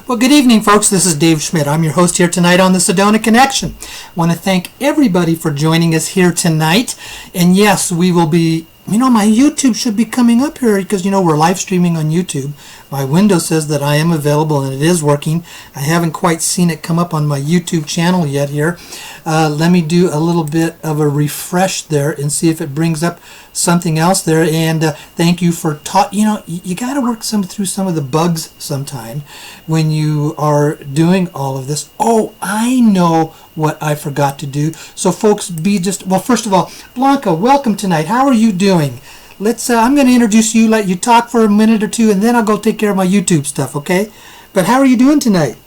Well, good evening, folks. This is Dave Schmidt. I'm your host here tonight on the Sedona Connection. I want to thank everybody for joining us here tonight. And yes, we will be, my YouTube should be coming up here because, we're live streaming on YouTube. My window says that I am available and it is working. I haven't quite seen it come up on my YouTube channel yet here. Let me do a little bit of a refresh there and see if it brings up something else there. And thank you for you got to work through some of the bugs sometime when you are doing all of this. Oh, I know what I forgot to do. So folks, first of all, Blanca, welcome tonight. How are you doing? I'm going to introduce you, let you talk for a minute or two, and then I'll go take care of my YouTube stuff, okay? But how are you doing tonight?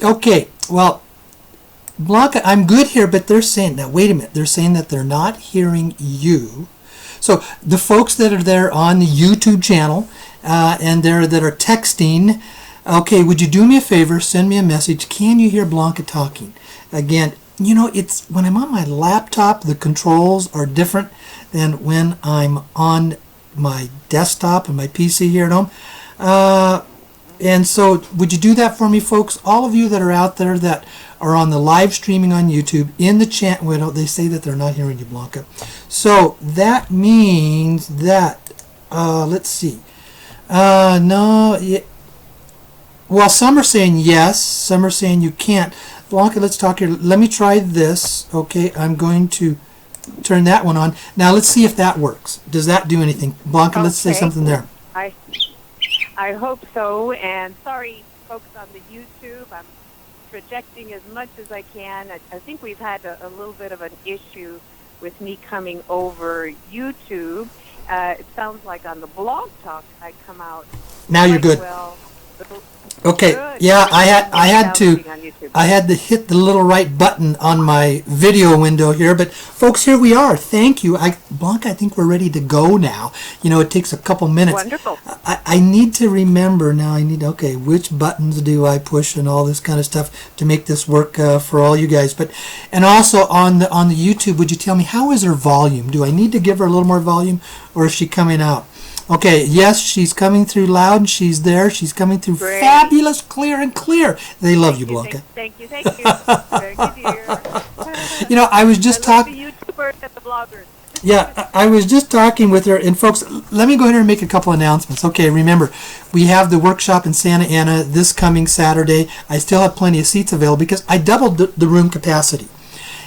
Okay, well, Blanca, I'm good here, but they're saying, now wait a minute, they're saying that they're not hearing you. So the folks that are there on the YouTube channel and that are texting, okay, would you do me a favor, send me a message, can you hear Blanca talking? Again, it's when I'm on my laptop, the controls are different than when I'm on my desktop and my PC here at home. And so would you do that for me, folks? All of you that are out there that are on the live streaming on YouTube, in the chat window, they say that they're not hearing you, Blanca. So that means that, let's see. No, well, some are saying yes, some are saying you can't. Blanca, let's talk here. Let me try this. Okay, I'm going to turn that one on. Now let's see if that works. Does that do anything? Blanca, let's say something there. I hope so, and sorry, folks on the YouTube, I'm projecting as much as I can. I think we've had a little bit of an issue with me coming over YouTube. It sounds like on the blog talk I come out. Now you're good. Well. Okay, Good. yeah, I had to hit the little right button on my video window here, but folks, here we are. Thank you. Blanca, I think we're ready to go now. It takes a couple minutes. Wonderful. I need to remember now, okay, which buttons do I push and all this kind of stuff to make this work for all you guys. And also on the YouTube, would you tell me, how is her volume? Do I need to give her a little more volume, or is she coming out? Okay, yes, she's coming through loud. She's there. She's coming through fabulous, clear and clear. They love you, Blanca. Thank you. Very good, dear. I was just talking. The YouTubers and the bloggers. Yeah, I was just talking with her. And folks, let me go ahead and make a couple announcements. Okay, remember, we have the workshop in Santa Ana this coming Saturday. I still have plenty of seats available because I doubled the room capacity.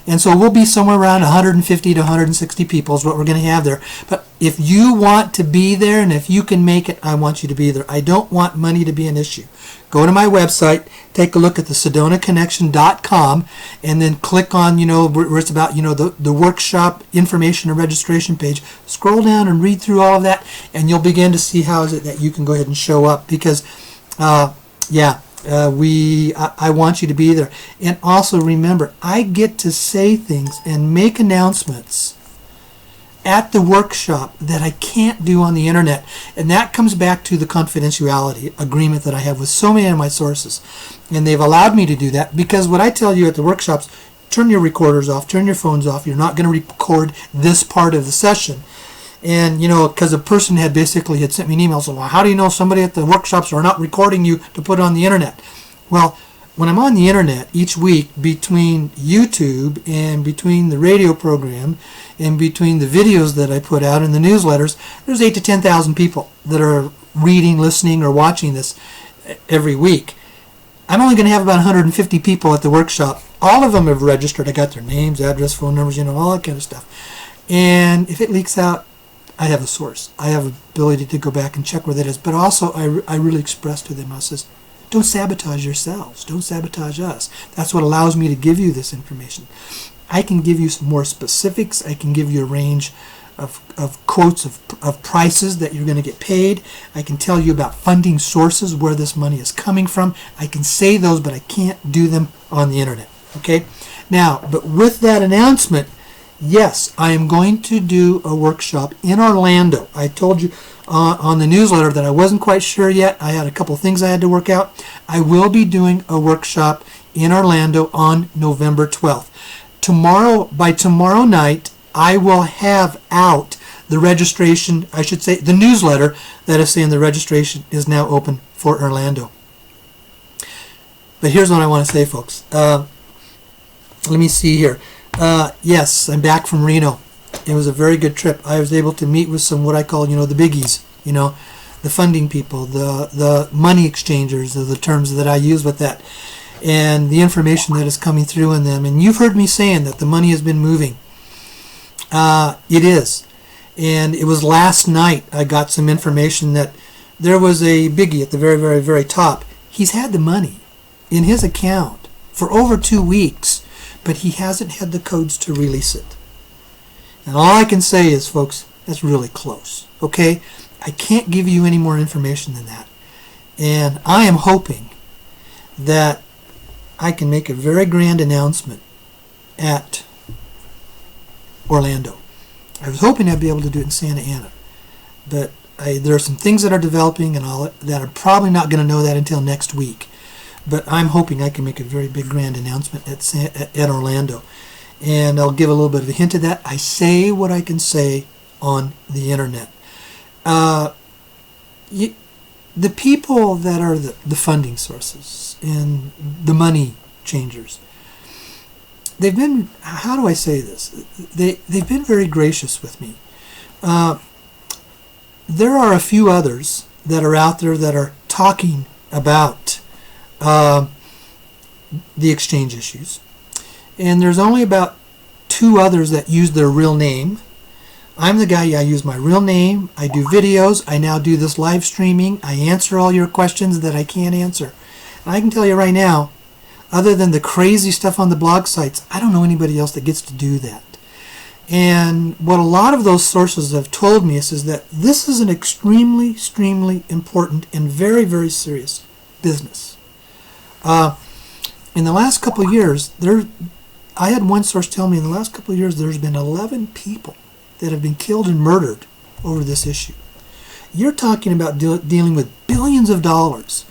And so we'll be somewhere around 150 to 160 people is what we're going to have there. But if you want to be there and if you can make it, I want you to be there. I don't want money to be an issue. Go to my website, take a look at the SedonaConnection.com, and then click on, where it's about, the workshop information and registration page. Scroll down and read through all of that, and you'll begin to see how is it that you can go ahead and show up because, I want you to be there. And also remember, I get to say things and make announcements at the workshop that I can't do on the internet. And that comes back to the confidentiality agreement that I have with so many of my sources. And they've allowed me to do that because what I tell you at the workshops, turn your recorders off, turn your phones off. You're not going to record this part of the session. And, because a person had sent me an email saying, well, how do you know somebody at the workshops are not recording you to put on the internet? Well, when I'm on the internet each week, between YouTube and between the radio program and between the videos that I put out in the newsletters, there's 8,000 to 10,000 people that are reading, listening, or watching this every week. I'm only going to have about 150 people at the workshop. All of them have registered. I got their names, address, phone numbers, all that kind of stuff. And if it leaks out, I have a source. I have ability to go back and check where that is. But also, I really express to them, I says, don't sabotage yourselves. Don't sabotage us. That's what allows me to give you this information. I can give you some more specifics. I can give you a range of quotes of prices that you're going to get paid. I can tell you about funding sources, where this money is coming from. I can say those, but I can't do them on the internet. Okay? Now, but with that announcement, yes, I am going to do a workshop in Orlando. I told you on the newsletter that I wasn't quite sure yet. I had a couple things I had to work out. I will be doing a workshop in Orlando on November 12th. By tomorrow night, I will have out the registration, I should say the newsletter that is saying the registration is now open for Orlando. But here's what I want to say, folks. Let me see here. Yes, I'm back from Reno. It was a very good trip. I was able to meet with some what I call, the biggies, the funding people, the money exchangers are the terms that I use with that, and the information that is coming through in them. And you've heard me saying that the money has been moving. It is. And it was last night I got some information that there was a biggie at the very, very, very top. He's had the money in his account for over 2 weeks, but he hasn't had the codes to release it. And all I can say is, folks, that's really close. Okay? I can't give you any more information than that. And I am hoping that I can make a very grand announcement at Orlando. I was hoping I'd be able to do it in Santa Ana, but there are some things that are developing and all that are probably not going to know that until next week. But I'm hoping I can make a very big grand announcement at Orlando, and I'll give a little bit of a hint of that. I say what I can say on the internet. The people that are the funding sources and the money changers, they've been, how do I say this? They've been very gracious with me. There are a few others that are out there that are talking about the exchange issues. And there's only about 2 others that use their real name. I'm the guy, I use my real name. I do videos. I now do this live streaming. I answer all your questions that I can't answer. And I can tell you right now, other than the crazy stuff on the blog sites, I don't know anybody else that gets to do that. And what a lot of those sources have told me is that this is an extremely, extremely important and very, very serious business. In the last couple of years, I had one source tell me in the last couple of years there's been 11 people that have been killed and murdered over this issue. You're talking about dealing with billions of dollars.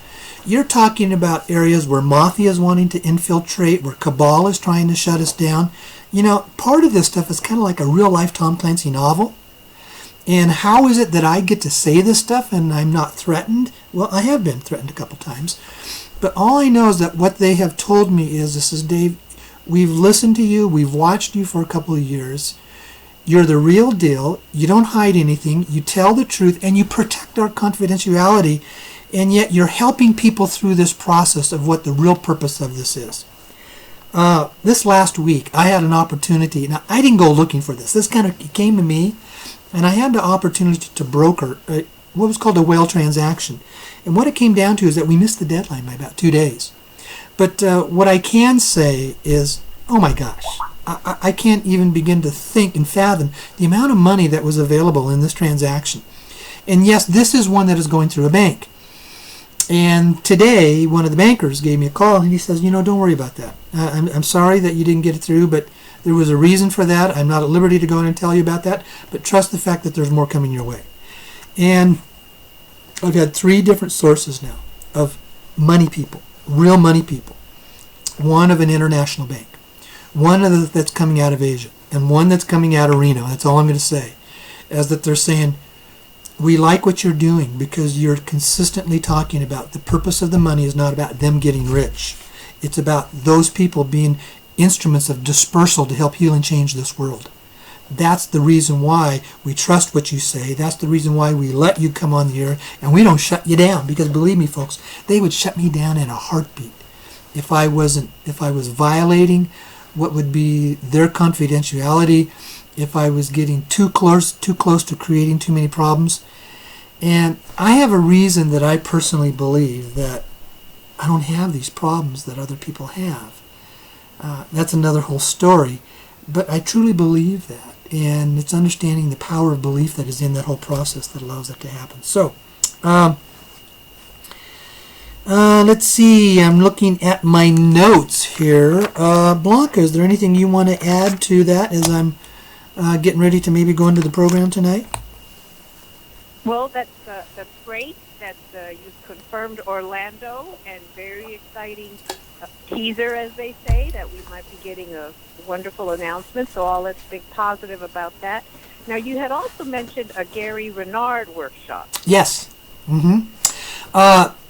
You're talking about areas where mafia is wanting to infiltrate, where cabal is trying to shut us down. Part of this stuff is kind of like a real-life Tom Clancy novel. And how is it that I get to say this stuff and I'm not threatened? Well, I have been threatened a couple times. But all I know is that what they have told me is, this is, Dave, we've listened to you, we've watched you for a couple of years. You're the real deal. You don't hide anything. You tell the truth, and you protect our confidentiality, and yet you're helping people through this process of what the real purpose of this is. This last week, I had an opportunity. Now, I didn't go looking for this. This kind of came to me, and I had the opportunity to broker what was called a whale transaction. And what it came down to is that we missed the deadline by about 2 days. But what I can say is, oh my gosh, I can't even begin to think and fathom the amount of money that was available in this transaction. And yes, this is one that is going through a bank. And today, one of the bankers gave me a call, and he says, don't worry about that. I'm sorry that you didn't get it through, but there was a reason for that. I'm not at liberty to go in and tell you about that, but trust the fact that there's more coming your way. And I've had 3 different sources now of money people, real money people. One of an international bank, One that's coming out of Asia and one that's coming out of Reno, that's all I'm going to say, is that they're saying, we like what you're doing because you're consistently talking about the purpose of the money is not about them getting rich. It's about those people being instruments of dispersal to help heal and change this world. That's the reason why we trust what you say. That's the reason why we let you come on the air, and we don't shut you down, because believe me, folks, they would shut me down in a heartbeat if I was violating what would be their confidentiality, if I was getting too close to creating too many problems. And I have a reason that I personally believe that I don't have these problems that other people have. That's another whole story, but I truly believe that. And it's understanding the power of belief that is in that whole process that allows that to happen. So, let's see. I'm looking at my notes here. Blanca, is there anything you want to add to that as I'm getting ready to maybe go into the program tonight? Well, that's great that you've confirmed Orlando, and very exciting teaser, as they say, that we might be getting a wonderful announcement. So let's think positive about that. Now, you had also mentioned a Gary Renard workshop. Yes. And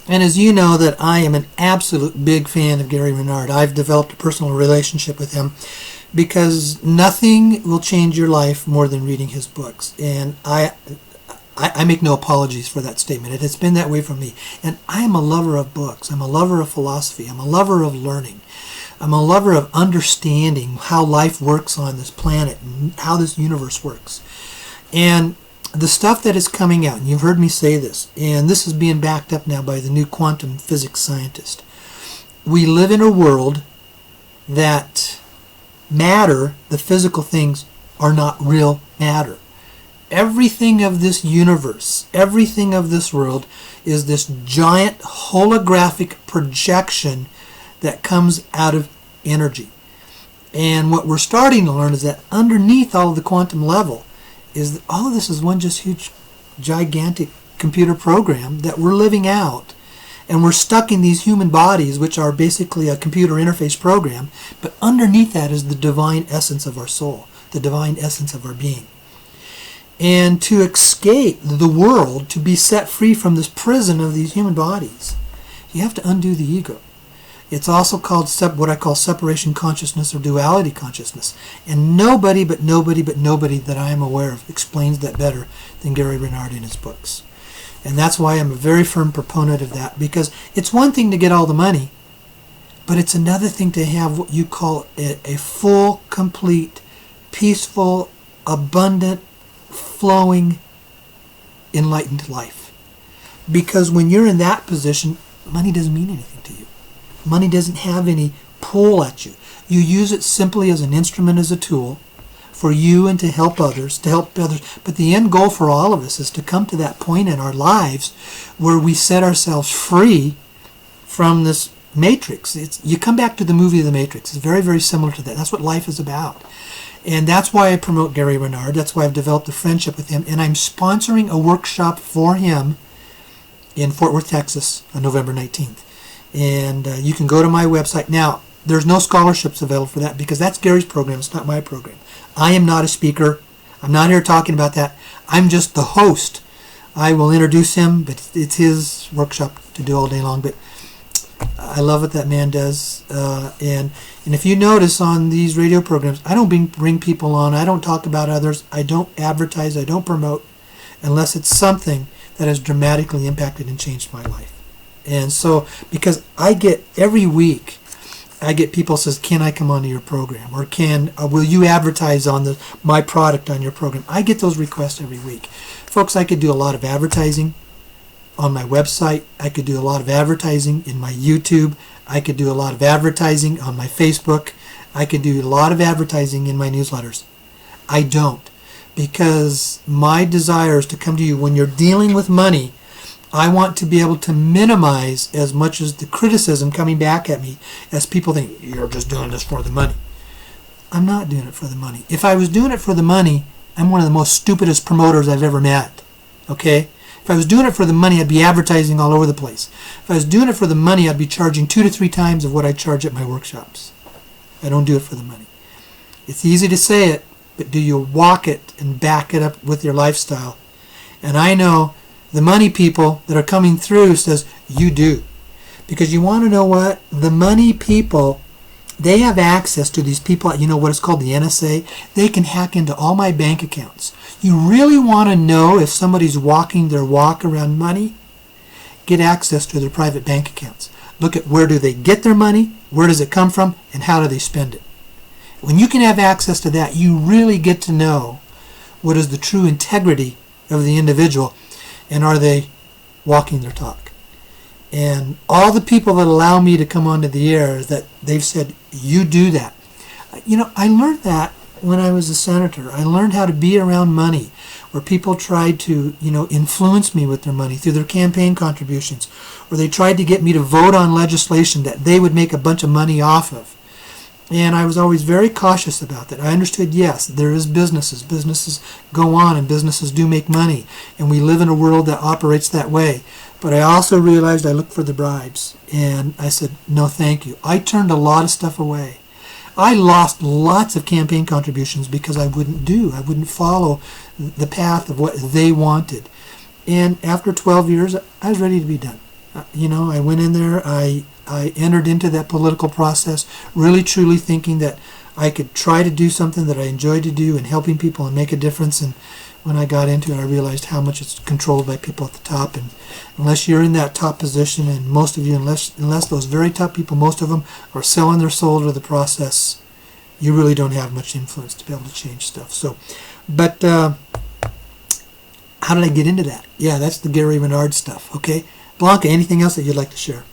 as you know, that I am an absolute big fan of Gary Renard. I've developed a personal relationship with him because nothing will change your life more than reading his books. And I make no apologies for that statement. It has been that way for me. And I am a lover of books. I'm a lover of philosophy. I'm a lover of learning. I'm a lover of understanding how life works on this planet and how this universe works. And the stuff that is coming out, and you've heard me say this, and this is being backed up now by the new quantum physics scientist. We live in a world that matter, the physical things, are not real matter. Everything of this universe, everything of this world is this giant holographic projection that comes out of energy. And what we're starting to learn is that underneath all of the quantum level is that all of this is one just huge, gigantic computer program that we're living out. And we're stuck in these human bodies, which are basically a computer interface program. But underneath that is the divine essence of our soul, the divine essence of our being. And to escape the world, to be set free from this prison of these human bodies, you have to undo the ego. It's also called what I call separation consciousness or duality consciousness. And nobody that I am aware of explains that better than Gary Renard in his books. And that's why I'm a very firm proponent of that, because it's one thing to get all the money, but it's another thing to have what you call a full, complete, peaceful, abundant, flowing, enlightened life. Because when you're in that position, money doesn't mean anything to you. Money doesn't have any pull at you. You use it simply as an instrument, as a tool for you and to help others. But the end goal for all of us is to come to that point in our lives where we set ourselves free from this matrix. You come back to the movie of The Matrix. It's very, very similar to that. That's what life is about. And that's why I promote Gary Renard. That's why I've developed a friendship with him. And I'm sponsoring a workshop for him in Fort Worth, Texas on November 19th. And you can go to my website. Now, there's no scholarships available for that because that's Gary's program. It's not my program. I am not a speaker. I'm not here talking about that. I'm just the host. I will introduce him, but it's his workshop to do all day long. But I love what that man does. And if you notice on these radio programs, I don't bring people on. I don't talk about others. I don't advertise. I don't promote unless it's something that has dramatically impacted and changed my life. And so, because I get every week, I get people says, "Can I come onto your program?" Or will you advertise on my product on your program? I get those requests every week. Folks, I could do a lot of advertising on my website. I could do a lot of advertising in my YouTube. I could do a lot of advertising on my Facebook. I could do a lot of advertising in my newsletters. I don't, because my desire is to come to you when you're dealing with money. I want to be able to minimize as much as the criticism coming back at me as people think, you're just doing this for the money. I'm not doing it for the money. If I was doing it for the money, I'm one of the most stupidest promoters I've ever met. Okay? If I was doing it for the money, I'd be advertising all over the place. If I was doing it for the money, I'd be charging 2 to 3 times of what I charge at my workshops. I don't do it for the money. It's easy to say it, but do you walk it and back it up with your lifestyle? And I know the money people that are coming through says you do. Because you want to know what? The money people, they have access to these people, you know what is called the NSA? They can hack into all my bank accounts. You really want to know if somebody's walking their walk around money? Get access to their private bank accounts. Look at where do they get their money, where does it come from, and how do they spend it. When you can have access to that, you really get to know what is the true integrity of the individual, and are they walking their talk. And all the people that allow me to come onto the air, that they've said, you do that. You know, I learned that when I was a senator. I learned how to be around money, where people tried to, influence me with their money through their campaign contributions, or they tried to get me to vote on legislation that they would make a bunch of money off of. And I was always very cautious about that. I understood, yes, there is businesses. Businesses go on and businesses do make money. And we live in a world that operates that way. But I also realized I looked for the bribes. And I said, no, thank you. I turned a lot of stuff away. I lost lots of campaign contributions because I wouldn't follow the path of what they wanted. And after 12 years, I was ready to be done. I went in there, I entered into that political process, really truly thinking that I could try to do something that I enjoyed to do and helping people and make a difference. And when I got into it, I realized how much it's controlled by people at the top. And unless you're in that top position, and most of you, unless those very top people, most of them are selling their soul to the process, you really don't have much influence to be able to change stuff. So, but how did I get into that? Yeah, that's the Gary Renard stuff. Okay, Blanca, anything else that you'd like to share?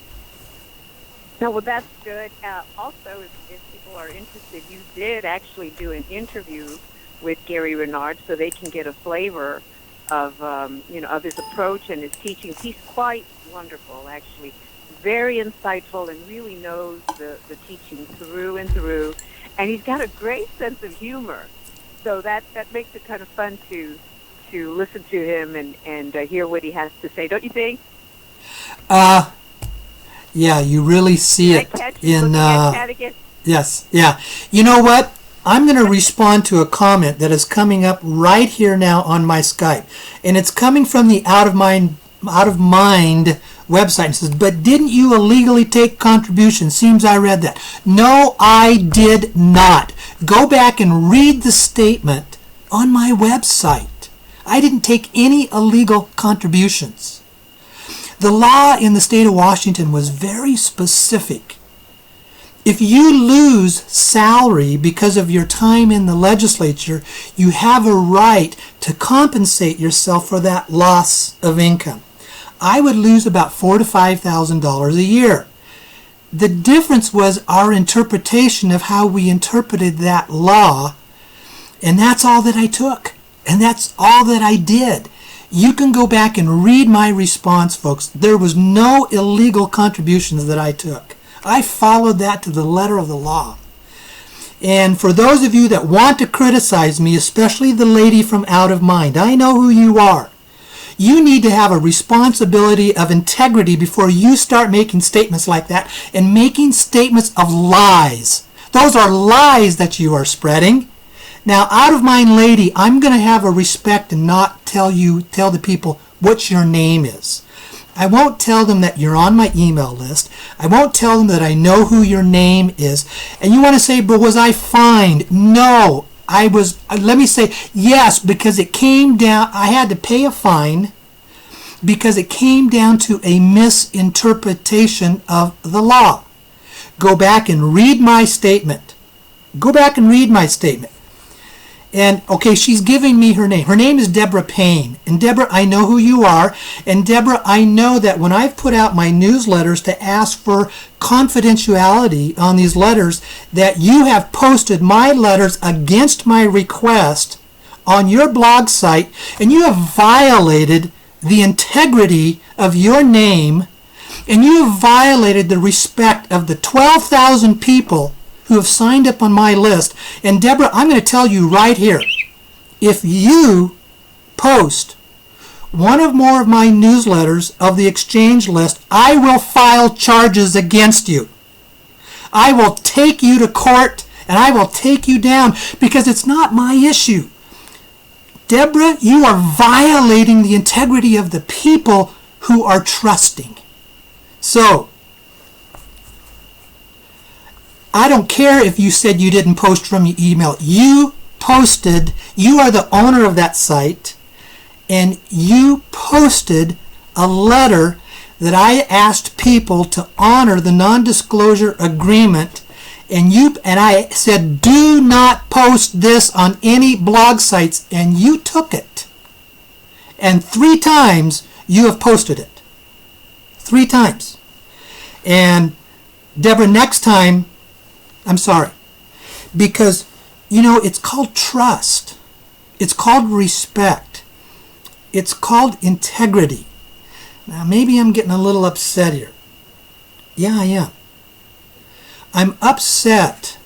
No, well, that's good. Also, if people are interested, you did actually do an interview with Gary Renard, so they can get a flavor of of his approach and his teachings. He's quite wonderful, actually, very insightful, and really knows the teaching through and through. And he's got a great sense of humor, so that makes it kind of fun to listen to him and hear what he has to say. Don't you think? Yeah, you really see it in. Yes, yeah. You know what? I'm going to respond to a comment that is coming up right here now on my Skype, and it's coming from the Out of Mind website. It says, "But didn't you illegally take contributions? Seems I read that." No, I did not. Go back and read the statement on my website. I didn't take any illegal contributions. The law in the state of Washington was very specific. If you lose salary because of your time in the legislature, you have a right to compensate yourself for that loss of income. I would lose about $4,000 to $5,000 a year. The difference was our interpretation of how we interpreted that law, and that's all that I took, and that's all that I did. You can go back and read my response, folks. There was no illegal contributions that I took. I followed that to the letter of the law. And for those of you that want to criticize me, especially the lady from Out of Mind, I know who you are. You need to have a responsibility of integrity before you start making statements like that and making statements of lies. Those are lies that you are spreading. Now, Out of Mind lady, I'm going to have a respect and not tell the people what your name is. I won't tell them that you're on my email list. I won't tell them that I know who your name is. And you want to say, but was I fined? No, I was. Let me say yes, because it came down, I had to pay a fine because it came down to a misinterpretation of the law. Go back and read my statement. Go back and read my statement. And, okay, she's giving me her name. Her name is Deborah Payne. And, Deborah, I know who you are. And, Deborah, I know that when I've put out my newsletters to ask for confidentiality on these letters, that you have posted my letters against my request on your blog site, and you have violated the integrity of your name, and you have violated the respect of the 12,000 people who have signed up on my list. And Deborah, I'm going to tell you right here, if you post one or more of my newsletters of the exchange list, I will file charges against you. I will take you to court, and I will take you down because it's not my issue. Deborah, you are violating the integrity of the people who are trusting. So, I don't care if you said you didn't post from your email. You posted, you are the owner of that site, and you posted a letter that I asked people to honor the non-disclosure agreement, and I said, do not post this on any blog sites, and you took it. And 3 times you have posted it. 3 times. And Deborah, next time, I'm sorry. Because, it's called trust. It's called respect. It's called integrity. Now, maybe I'm getting a little upset here. Yeah, I am. I'm upset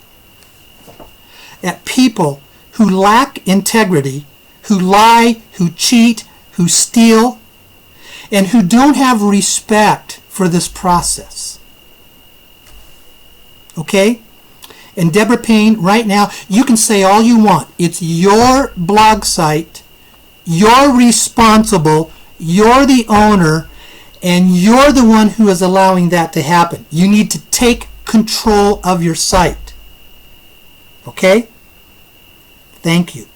at people who lack integrity, who lie, who cheat, who steal, and who don't have respect for this process. Okay? And Deborah Payne, right now, you can say all you want. It's your blog site. You're responsible. You're the owner. And you're the one who is allowing that to happen. You need to take control of your site. Okay? Thank you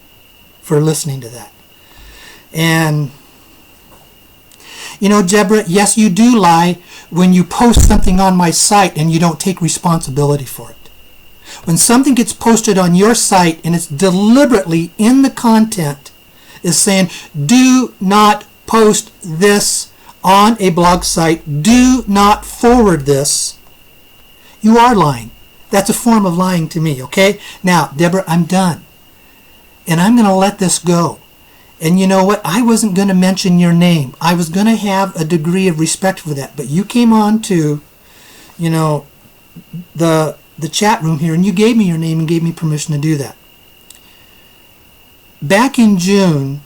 for listening to that. And, Deborah, yes, you do lie when you post something on my site and you don't take responsibility for it. When something gets posted on your site and it's deliberately in the content is saying, do not post this on a blog site, do not forward this, you are lying. That's a form of lying to me, okay? Now, Deborah, I'm done. And I'm going to let this go. And you know what? I wasn't going to mention your name. I was going to have a degree of respect for that. But you came on to, the chat room here, and you gave me your name and gave me permission to do that. Back in June,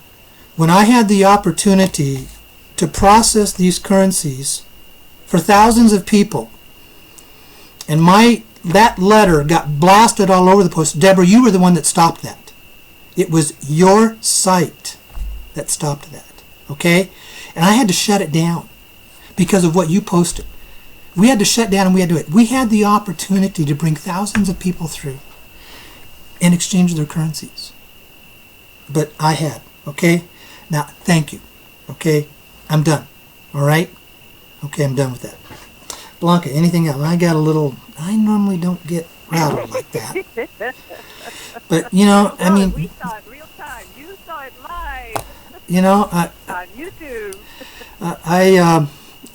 when I had the opportunity to process these currencies for thousands of people, and that letter got blasted all over the place, Deborah, you were the one that stopped that. It was your site that stopped that, okay? And I had to shut it down because of what you posted. We had to shut down and we had to do it. We had the opportunity to bring thousands of people through and exchange their currencies. But I had, okay? Now, thank you, okay? I'm done, all right? Okay, I'm done with that. Blanca, anything else? I normally don't get rattled like that. But, we saw it real time. You saw it live. On YouTube.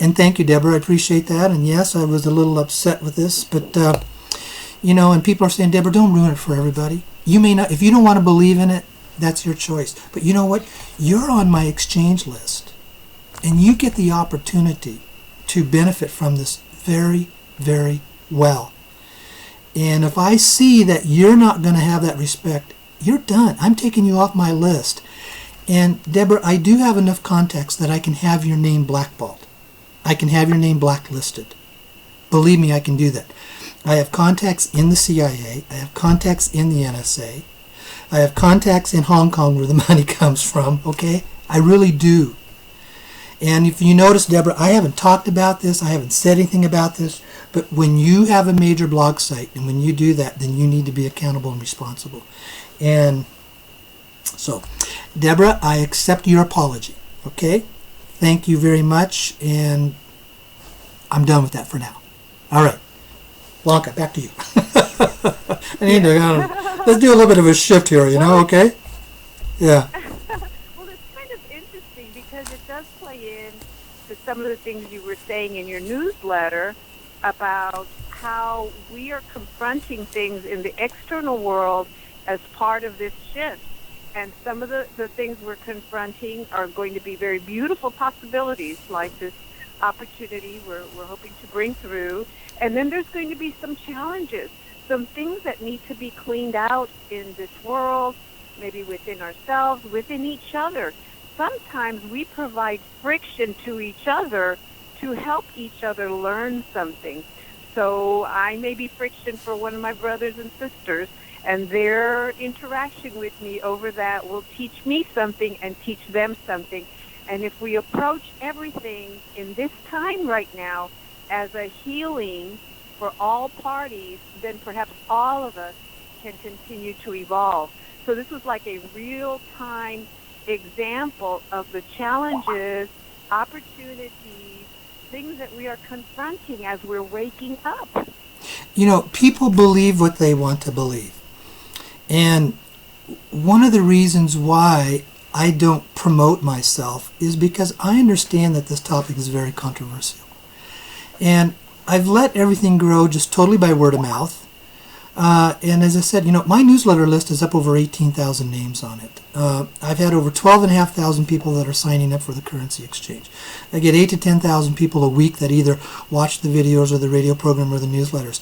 And thank you, Deborah. I appreciate that. And yes, I was a little upset with this, but and people are saying, Deborah, don't ruin it for everybody. You may not, if you don't want to believe in it, that's your choice. But you know what? You're on my exchange list, and you get the opportunity to benefit from this very, very well. And if I see that you're not going to have that respect, you're done. I'm taking you off my list. And Deborah, I do have enough contacts that I can have your name blackballed. I can have your name blacklisted. Believe me, I can do that. I have contacts in the CIA. I have contacts in the NSA. I have contacts in Hong Kong where the money comes from, okay? I really do. And if you notice, Deborah, I haven't talked about this. I haven't said anything about this. But when you have a major blog site and when you do that, then you need to be accountable and responsible. And so, Deborah, I accept your apology, okay? Thank you very much, and I'm done with that for now. All right. Blanca, back to you. Let's do a little bit of a shift here, okay? Yeah. Well, it's kind of interesting because it does play in to some of the things you were saying in your newsletter about how we are confronting things in the external world as part of this shift. And some of the things we're confronting are going to be very beautiful possibilities, like this opportunity we're hoping to bring through. And then there's going to be some challenges, some things that need to be cleaned out in this world, maybe within ourselves, within each other. Sometimes we provide friction to each other to help each other learn something. So I may be friction for one of my brothers and sisters, and their interaction with me over that will teach me something and teach them something. And if we approach everything in this time right now as a healing for all parties, then perhaps all of us can continue to evolve. So this was like a real-time example of the challenges, opportunities, things that we are confronting as we're waking up. You know, people believe what they want to believe. And one of the reasons why I don't promote myself is because I understand that this topic is very controversial. And I've let everything grow just totally by word of mouth. And as I said, you know, my newsletter list is up over 18,000 names on it. I've had over 12,500 people that are signing up for the currency exchange. I get 8,000 to 10,000 people a week that either watch the videos or the radio program or the newsletters.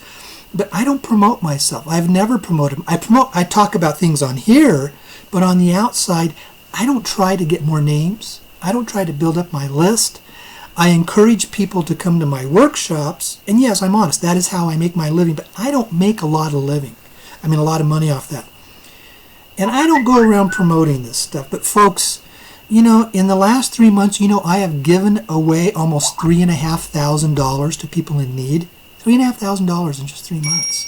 But I don't promote myself. I've never promoted. I talk about things on here, but on the outside, I don't try to get more names. I don't try to build up my list. I encourage people to come to my workshops, and yes, I'm honest, that is how I make my living, but I don't make a lot of a lot of money off that. And I don't go around promoting this stuff, but folks, you know, in the last 3 months, you know, I have given away almost $3,500 to people in need. $3,500 in just 3 months.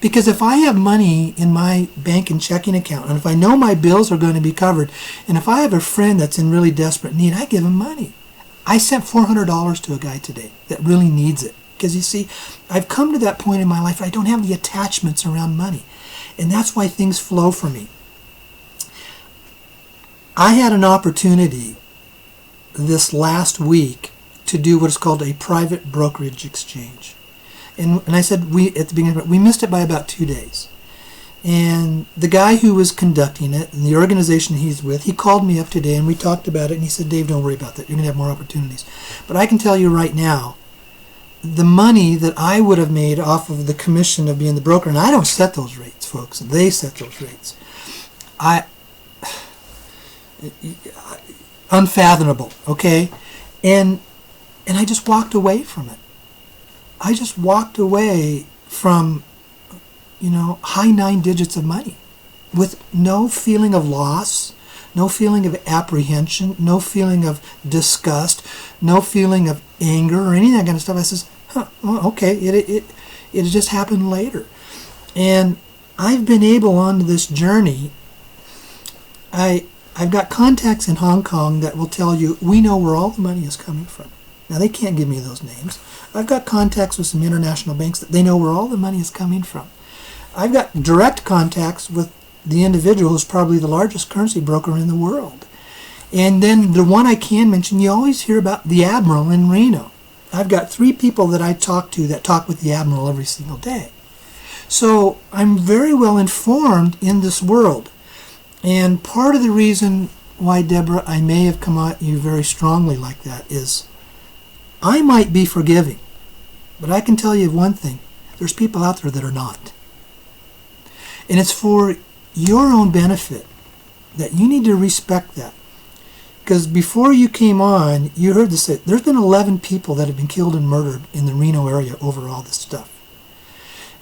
Because if I have money in my bank and checking account, and if I know my bills are going to be covered, and if I have a friend that's in really desperate need, I give him money. I sent $400 to a guy today that really needs it. Because you see, I've come to that point in my life where I don't have the attachments around money. And that's why things flow for me. I had an opportunity this last week to do what is called a private brokerage exchange. And I said at the beginning, we missed it by about 2 days. And the guy who was conducting it, and the organization he's with, he called me up today and we talked about it, and he said, Dave, don't worry about that. You're going to have more opportunities. But I can tell you right now, the money that I would have made off of the commission of being the broker, and I don't set those rates, folks, they set those rates. Unfathomable, okay? And I just walked away from it. I just walked away from, you know, high 9 digits of money with no feeling of loss, no feeling of apprehension, no feeling of disgust, no feeling of anger or any of that kind of stuff. I says, well, okay, it just happened later. And I've been able on this journey. I've got contacts in Hong Kong that will tell you, we know where all the money is coming from. Now, they can't give me those names. I've got contacts with some international banks that they know where all the money is coming from. I've got direct contacts with the individual who's probably the largest currency broker in the world. And then the one I can mention, you always hear about the Admiral in Reno. I've got 3 people that I talk to that talk with the Admiral every single day. So I'm very well informed in this world. And part of the reason why, Deborah, I may have come at you very strongly like that is I might be forgiving, but I can tell you one thing. There's people out there that are not. And it's for your own benefit that you need to respect that. Because before you came on, you heard this. There's been 11 people that have been killed and murdered in the Reno area over all this stuff.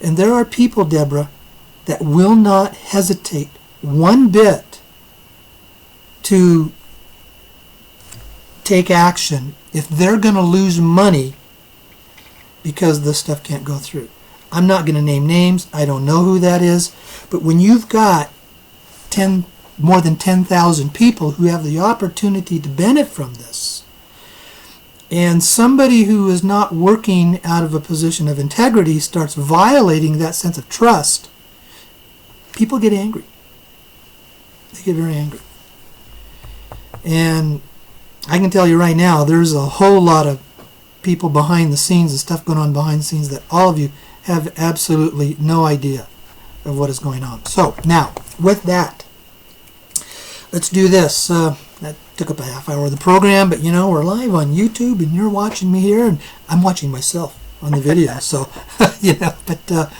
And there are people, Deborah, that will not hesitate one bit to take action if they're going to lose money because this stuff can't go through. I'm not going to name names. I don't know who that is. But when you've got more than 10,000 people who have the opportunity to benefit from this, and somebody who is not working out of a position of integrity starts violating that sense of trust, people get angry. They get very angry. And I can tell you right now, there's a whole lot of people behind the scenes and stuff going on behind the scenes that all of you have absolutely no idea of what is going on. So now, with that, let's do this. That took up a half hour of the program, but you know, we're live on YouTube and you're watching me here, and I'm watching myself on the video. So, you know, but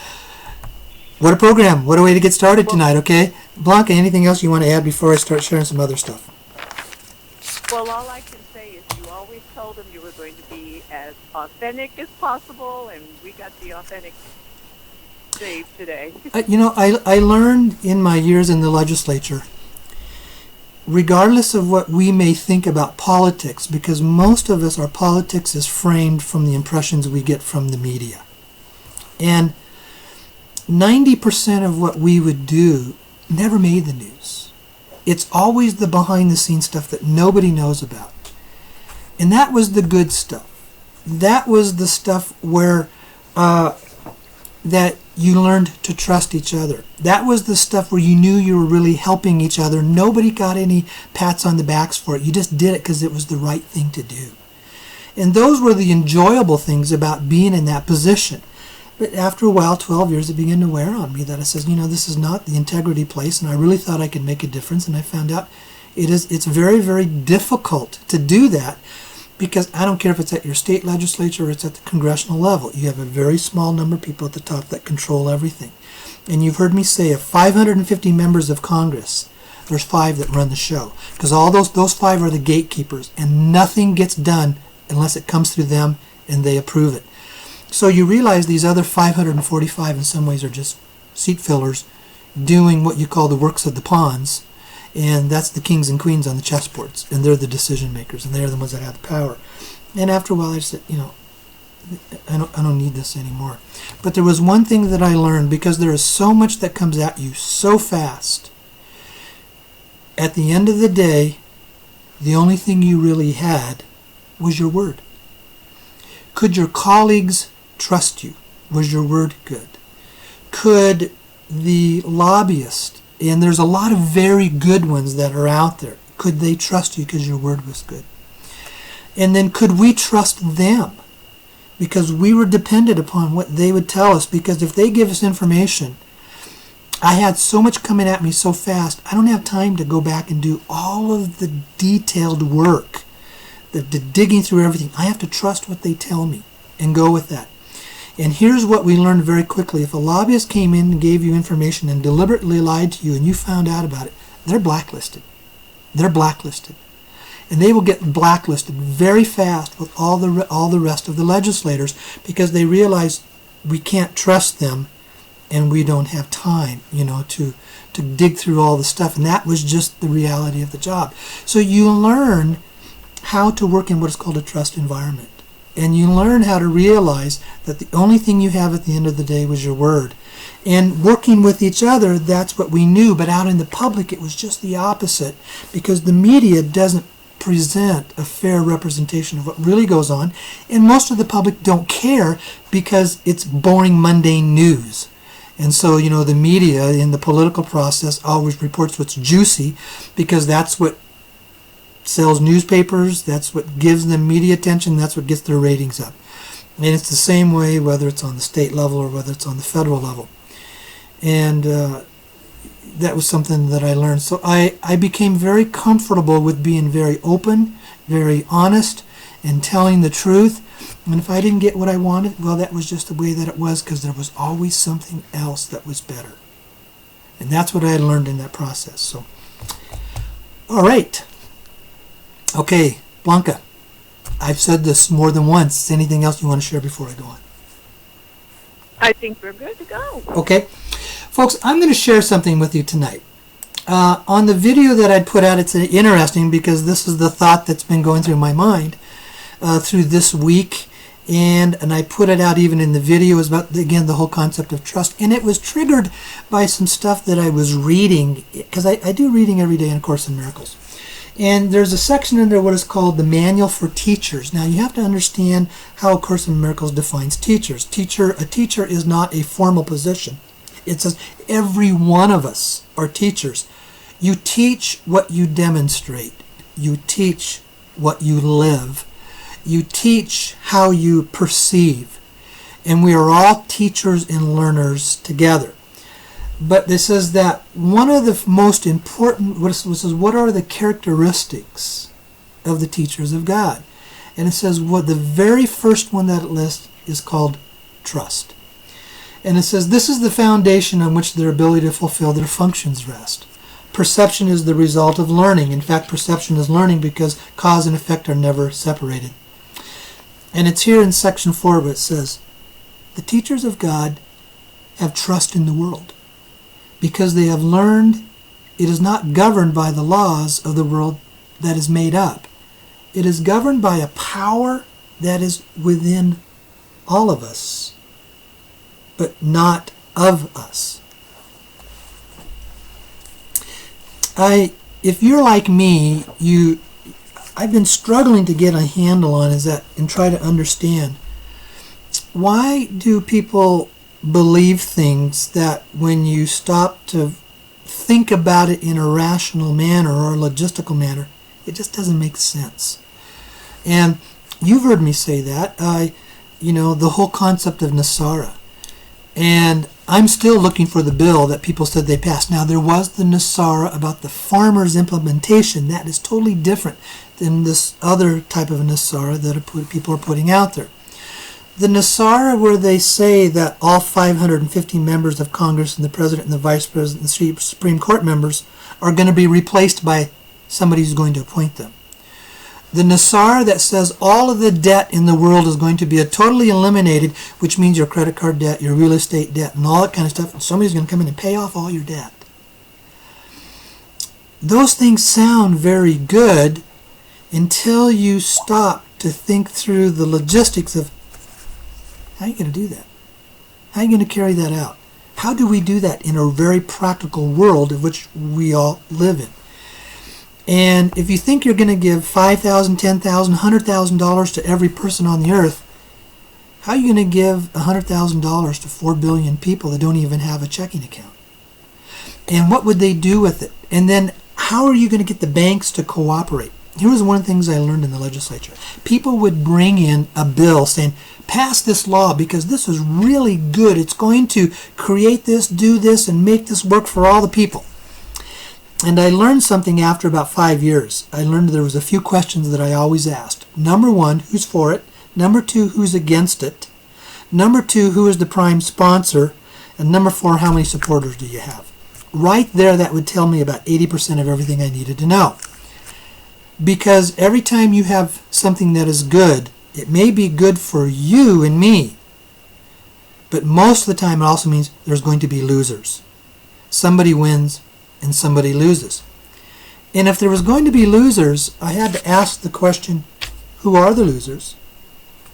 what a program. What a way to get started tonight, okay? Blanca, anything else you want to add before I start sharing some other stuff? Well, all I can say is if you always told them you were going to be as authentic as possible, and we got the authentic Dave today. I learned in my years in the legislature, regardless of what we may think about politics, because most of us, our politics is framed from the impressions we get from the media. And 90% of what we would do never made the news. It's always the behind-the-scenes stuff that nobody knows about. And that was the good stuff. That was the stuff where that you learned to trust each other. That was the stuff where you knew you were really helping each other. Nobody got any pats on the backs for it. You just did it because it was the right thing to do. And those were the enjoyable things about being in that position. But after a while, 12 years, it began to wear on me that I says, this is not the integrity place, and I really thought I could make a difference, and I found out it's very, very difficult to do that, because I don't care if it's at your state legislature or it's at the congressional level. You have a very small number of people at the top that control everything. And you've heard me say of 550 members of Congress, there's 5 that run the show, because all those 5 are the gatekeepers, and nothing gets done unless it comes through them and they approve it. So you realize these other 545 in some ways are just seat fillers doing what you call the works of the pawns, and that's the kings and queens on the chessboards, and they're the decision makers, and they're the ones that have the power. And after a while I just said, I don't need this anymore. But there was one thing that I learned, because there is so much that comes at you so fast. At the end of the day, the only thing you really had was your word. Could your colleagues trust you? Was your word good? Could the lobbyist, and there's a lot of very good ones that are out there, could they trust you because your word was good? And then could we trust them? Because we were dependent upon what they would tell us, because if they give us information, I had so much coming at me so fast, I don't have time to go back and do all of the detailed work, the digging through everything. I have to trust what they tell me and go with that. And here's what we learned very quickly. If a lobbyist came in and gave you information and deliberately lied to you and you found out about it, they're blacklisted. They're blacklisted. And they will get blacklisted very fast with all the rest of the legislators, because they realize we can't trust them and we don't have time, to dig through all the stuff. And that was just the reality of the job. So you learn how to work in what is called a trust environment. And you learn how to realize that the only thing you have at the end of the day was your word. And working with each other, that's what we knew. But out in the public, it was just the opposite, because the media doesn't present a fair representation of what really goes on. And most of the public don't care because it's boring, mundane news. And so, the media in the political process always reports what's juicy, because that's what sells newspapers, that's what gives them media attention, that's what gets their ratings up. And it's the same way whether it's on the state level or whether it's on the federal level. And that was something that I learned. So I became very comfortable with being very open, very honest, and telling the truth. And if I didn't get what I wanted, well, that was just the way that it was, because there was always something else that was better. And that's what I had learned in that process. So, all right. Okay, Blanca, I've said this more than once. Anything else you want to share before I go on? I think we're good to go. Okay. Folks, I'm going to share something with you tonight. On the video that I'd put out, it's interesting because this is the thought that's been going through my mind through this week. And I put it out even in the video. It was about, again, the whole concept of trust. And it was triggered by some stuff that I was reading, because I do reading every day in A Course in Miracles. And there's a section in there what is called the Manual for Teachers. Now, you have to understand how A Course in Miracles defines teachers. A teacher is not a formal position. It says every one of us are teachers. You teach what you demonstrate. You teach what you live. You teach how you perceive. And we are all teachers and learners together. But this says that one of the most important, what are the characteristics of the teachers of God? And it says the very first one that it lists is called trust. And it says this is the foundation on which their ability to fulfill their functions rest. perception is the result of learning. In fact, perception is learning because cause and effect are never separated. And it's here in section 4 where it says, the teachers of God have trust in the world because they have learned it is not governed by the laws of the world that is made up. It is governed by a power that is within all of us, but not of us. If you're like me, I've been struggling to get a handle on is that and try to understand why do people believe things that when you stop to think about it in a rational manner or a logistical manner, it just doesn't make sense. And you've heard me say that, the whole concept of Nasara. And I'm still looking for the bill that people said they passed. Now, there was the Nasara about the farmer's implementation. That is totally different than this other type of Nasara that people are putting out there. The Nasara where they say that all 550 members of Congress and the President and the Vice President and the Supreme Court members are going to be replaced by somebody who's going to appoint them. The Nasara that says all of the debt in the world is going to be totally eliminated, which means your credit card debt, your real estate debt, and all that kind of stuff, and somebody's going to come in and pay off all your debt. Those things sound very good until you stop to think through the logistics of how are you going to do that? How are you going to carry that out? How do we do that in a very practical world of which we all live in? And if you think you're going to give $5,000, $10,000, $100,000 to every person on the earth, how are you going to give $100,000 to 4 billion people that don't even have a checking account? And what would they do with it? And then how are you going to get the banks to cooperate? Here was one of the things I learned in the legislature. People would bring in a bill saying, pass this law because this is really good. It's going to create this, do this, and make this work for all the people. And I learned something after about 5 years. I learned there was a few questions that I always asked. Number 1, who's for it? Number 2, who's against it? Number 2, who is the prime sponsor? And number 4, how many supporters do you have? Right there, that would tell me about 80% of everything I needed to know. Because every time you have something that is good, it may be good for you and me. But most of the time, it also means there's going to be losers. Somebody wins and somebody loses. And if there was going to be losers, I had to ask the question, who are the losers?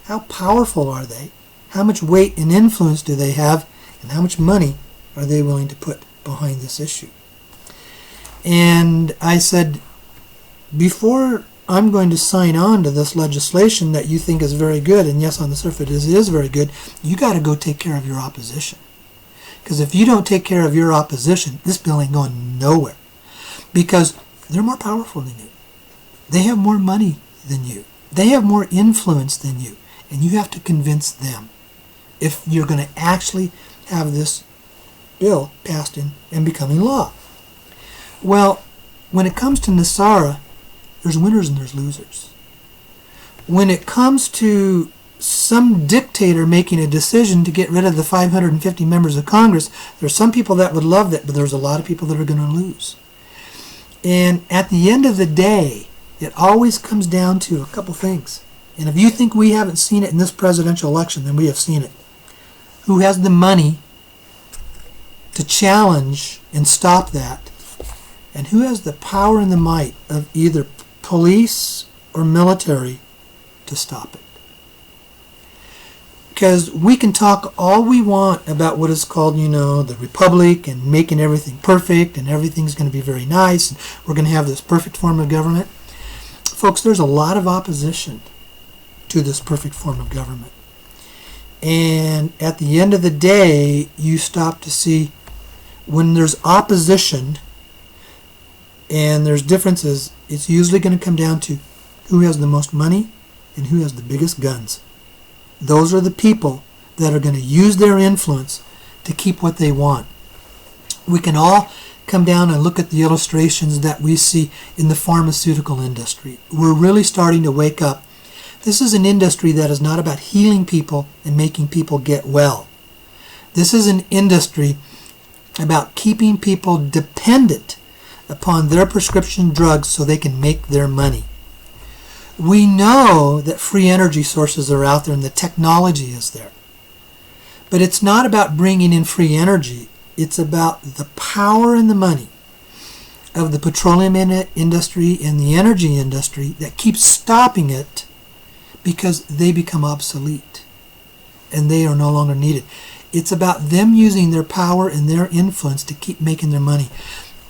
How powerful are they? How much weight and influence do they have? And how much money are they willing to put behind this issue? And I said, before I'm going to sign on to this legislation that you think is very good, and yes, on the surface it is very good, you got to go take care of your opposition. Because if you don't take care of your opposition, this bill ain't going nowhere. Because they're more powerful than you. They have more money than you. They have more influence than you. And you have to convince them if you're going to actually have this bill passed and becoming law. Well, when it comes to Nasara, there's winners and there's losers. When it comes to some dictator making a decision to get rid of the 550 members of Congress, there's some people that would love that, but there's a lot of people that are going to lose. And at the end of the day, it always comes down to a couple things. And if you think we haven't seen it in this presidential election, then we have seen it. Who has the money to challenge and stop that? And who has the power and the might of either police or military to stop it? Because we can talk all we want about what is called, the republic and making everything perfect and everything's going to be very nice and we're going to have this perfect form of government. Folks, there's a lot of opposition to this perfect form of government. And at the end of the day, you stop to see when there's opposition and there's differences, it's usually going to come down to who has the most money and who has the biggest guns. Those are the people that are going to use their influence to keep what they want. We can all come down and look at the illustrations that we see in the pharmaceutical industry. We're really starting to wake up. This is an industry that is not about healing people and making people get well. This is an industry about keeping people dependent upon their prescription drugs so they can make their money. We know that free energy sources are out there and the technology is there. But it's not about bringing in free energy. It's about the power and the money of the petroleum industry and the energy industry that keeps stopping it because they become obsolete and they are no longer needed. It's about them using their power and their influence to keep making their money.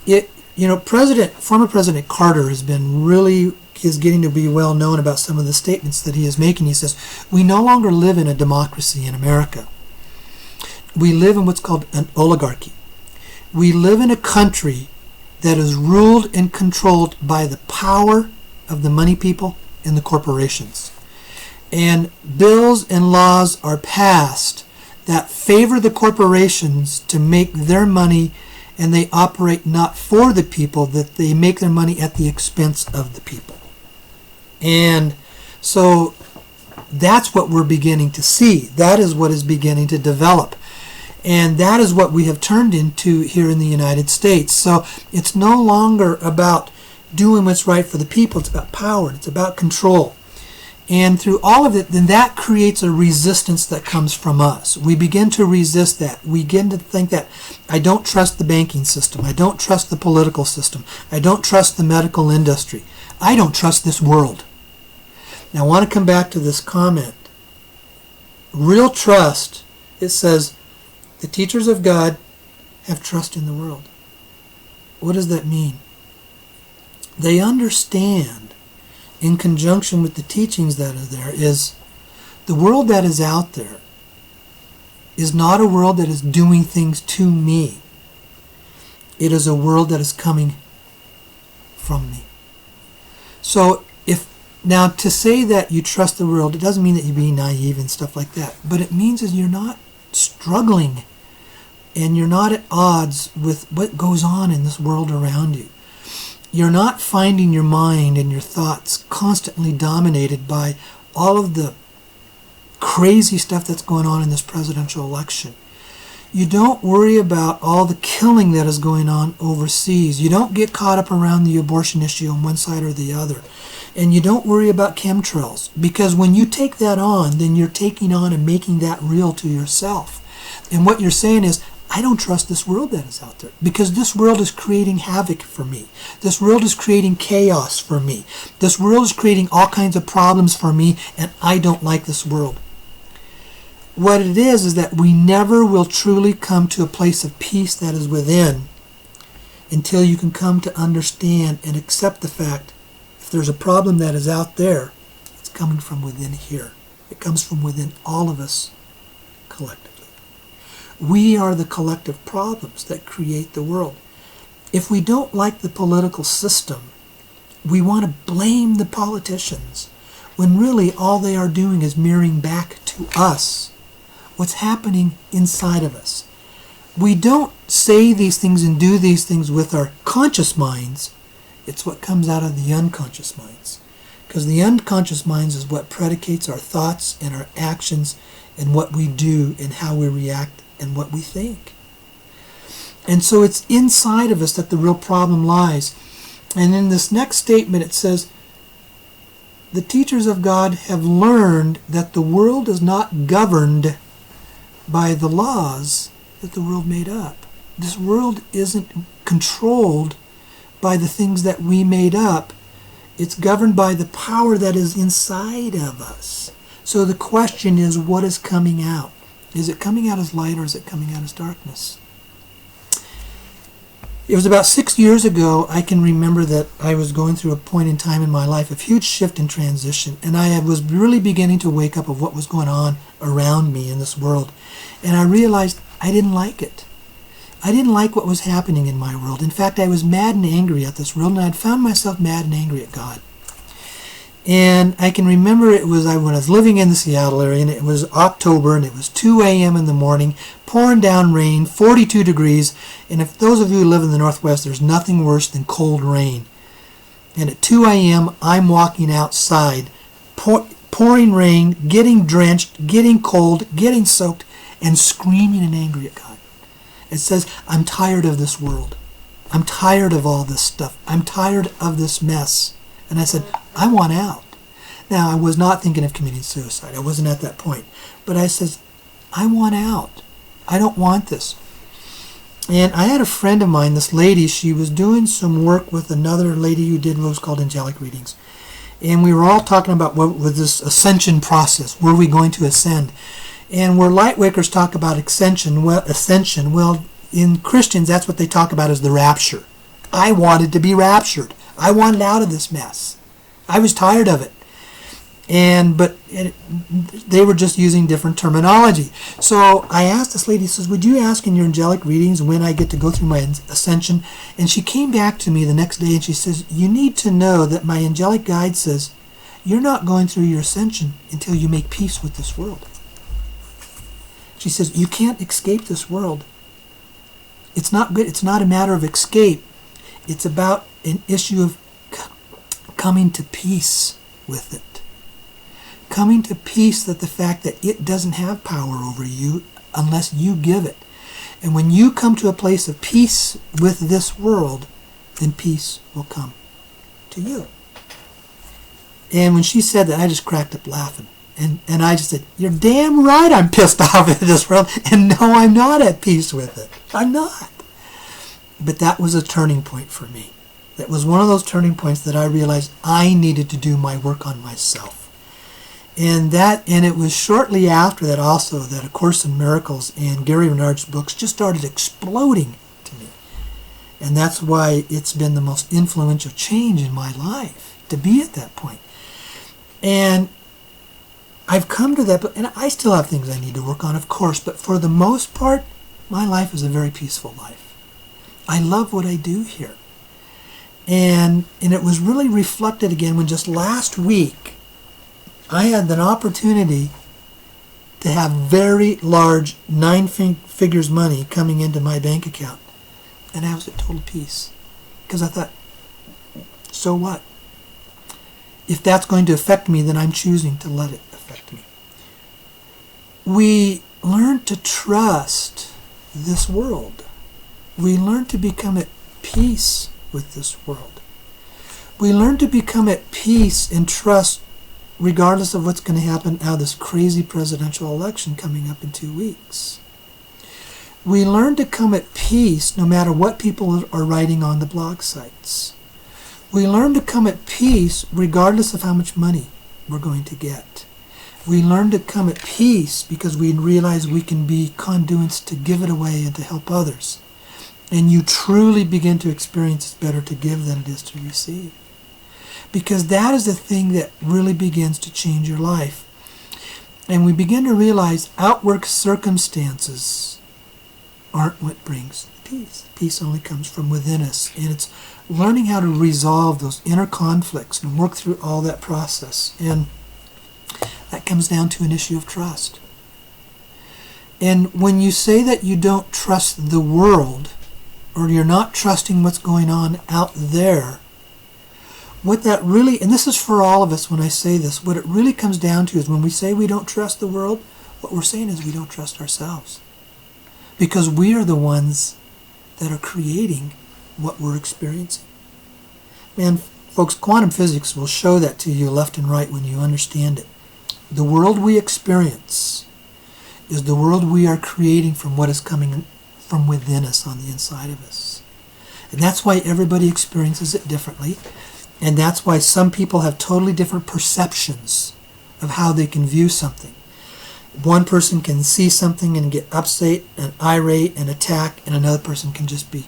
Former President Carter is getting to be well known about some of the statements that he is making. He says, we no longer live in a democracy in America. We live in what's called an oligarchy. We live in a country that is ruled and controlled by the power of the money people and the corporations. And bills and laws are passed that favor the corporations to make their money, and they operate not for the people, that they make their money at the expense of the people. And so that's what we're beginning to see. That is what is beginning to develop. And that is what we have turned into here in the United States. So it's no longer about doing what's right for the people. It's about power. It's about control. And through all of it, then that creates a resistance that comes from us. We begin to resist that. We begin to think that I don't trust the banking system. I don't trust the political system. I don't trust the medical industry. I don't trust this world. Now I want to come back to this comment. Real trust, it says, the teachers of God have trust in the world. What does that mean? They understand, in conjunction with the teachings that are there, is the world that is out there is not a world that is doing things to me. It is a world that is coming from me. So now to say that you trust the world, it doesn't mean that you're being naive and stuff like that, but it means is you're not struggling and you're not at odds with what goes on in this world around you. You're not finding your mind and your thoughts constantly dominated by all of the crazy stuff that's going on in this presidential election. You don't worry about all the killing that is going on overseas. You don't get caught up around the abortion issue on one side or the other. And you don't worry about chemtrails, because when you take that on, then you're taking on and making that real to yourself. And what you're saying is, I don't trust this world that is out there, because this world is creating havoc for me. This world is creating chaos for me. This world is creating all kinds of problems for me, and I don't like this world. What it is that we never will truly come to a place of peace that is within until you can come to understand and accept the fact if there's a problem that is out there, it's coming from within here. It comes from within all of us collectively. We are the collective problems that create the world. If we don't like the political system, we want to blame the politicians, when really all they are doing is mirroring back to us what's happening inside of us. We don't say these things and do these things with our conscious minds. It's what comes out of the unconscious minds. Because the unconscious minds is what predicates our thoughts and our actions and what we do and how we react and what we think. And so it's inside of us that the real problem lies. And in this next statement it says, the teachers of God have learned that the world is not governed by the laws that the world made up. This world isn't controlled by the things that we made up. It's governed by the power that is inside of us. So the question is, what is coming out? Is it coming out as light or is it coming out as darkness? It was about 6 years ago, I can remember that I was going through a point in time in my life, a huge shift and transition, and I was really beginning to wake up of what was going on around me in this world. And I realized I didn't like it. I didn't like what was happening in my world. In fact, I was mad and angry at this world, and I'd found myself mad and angry at God. And I can remember it was when I was living in the Seattle area, and it was October, and it was 2 a.m. in the morning, pouring down rain, 42 degrees. And if those of you who live in the Northwest, there's nothing worse than cold rain. And at 2 a.m., I'm walking outside, pouring rain, getting drenched, getting cold, getting soaked, and screaming and angry at God. It says, I'm tired of this world. I'm tired of all this stuff. I'm tired of this mess. And I said, I want out. Now, I was not thinking of committing suicide. I wasn't at that point. But I said, I want out. I don't want this. And I had a friend of mine, this lady, she was doing some work with another lady who did what was called angelic readings. And we were all talking about what was this ascension process. Were we going to ascend? And where lightworkers talk about ascension, well, in Christians, that's what they talk about as the rapture. I wanted to be raptured. I wanted out of this mess. I was tired of it. They were just using different terminology. So I asked this lady, says, would you ask in your angelic readings when I get to go through my ascension? And she came back to me the next day and she says, you need to know that my angelic guide says, you're not going through your ascension until you make peace with this world. She says, you can't escape this world. It's not good. It's not a matter of escape. It's about an issue of coming to peace with it. Coming to peace that the fact that it doesn't have power over you unless you give it. And when you come to a place of peace with this world, then peace will come to you. And when she said that, I just cracked up laughing. And I just said, you're damn right I'm pissed off at this world. And no, I'm not at peace with it. I'm not. But that was a turning point for me. That was one of those turning points that I realized I needed to do my work on myself. And it was shortly after that also that A Course in Miracles and Gary Renard's books just started exploding to me. And that's why it's been the most influential change in my life, to be at that point. And I've come to that, and I still have things I need to work on, of course, but for the most part, my life is a very peaceful life. I love what I do here. And it was really reflected again when just last week, I had an opportunity to have very large 9 figures money coming into my bank account. And I was at total peace. Because I thought, so what? If that's going to affect me, then I'm choosing to let it affect me. We learn to trust this world. We learn to become at peace with this world. We learn to become at peace and trust regardless of what's going to happen out of this crazy presidential election coming up in 2 weeks. We learn to come at peace no matter what people are writing on the blog sites. We learn to come at peace regardless of how much money we're going to get. We learn to come at peace because we realize we can be conduits to give it away and to help others. And you truly begin to experience it's better to give than it is to receive. Because that is the thing that really begins to change your life. And we begin to realize outward circumstances aren't what brings peace. Peace only comes from within us. And it's learning how to resolve those inner conflicts and work through all that process. And that comes down to an issue of trust. And when you say that you don't trust the world, or you're not trusting what's going on out there, what that really, and this is for all of us when I say this, what it really comes down to is when we say we don't trust the world, what we're saying is we don't trust ourselves. Because we are the ones that are creating what we're experiencing. Man, folks, quantum physics will show that to you left and right when you understand it. The world we experience is the world we are creating from what is coming from within us on the inside of us. And that's why everybody experiences it differently. And that's why some people have totally different perceptions of how they can view something. One person can see something and get upset and irate and attack, and another person can just be,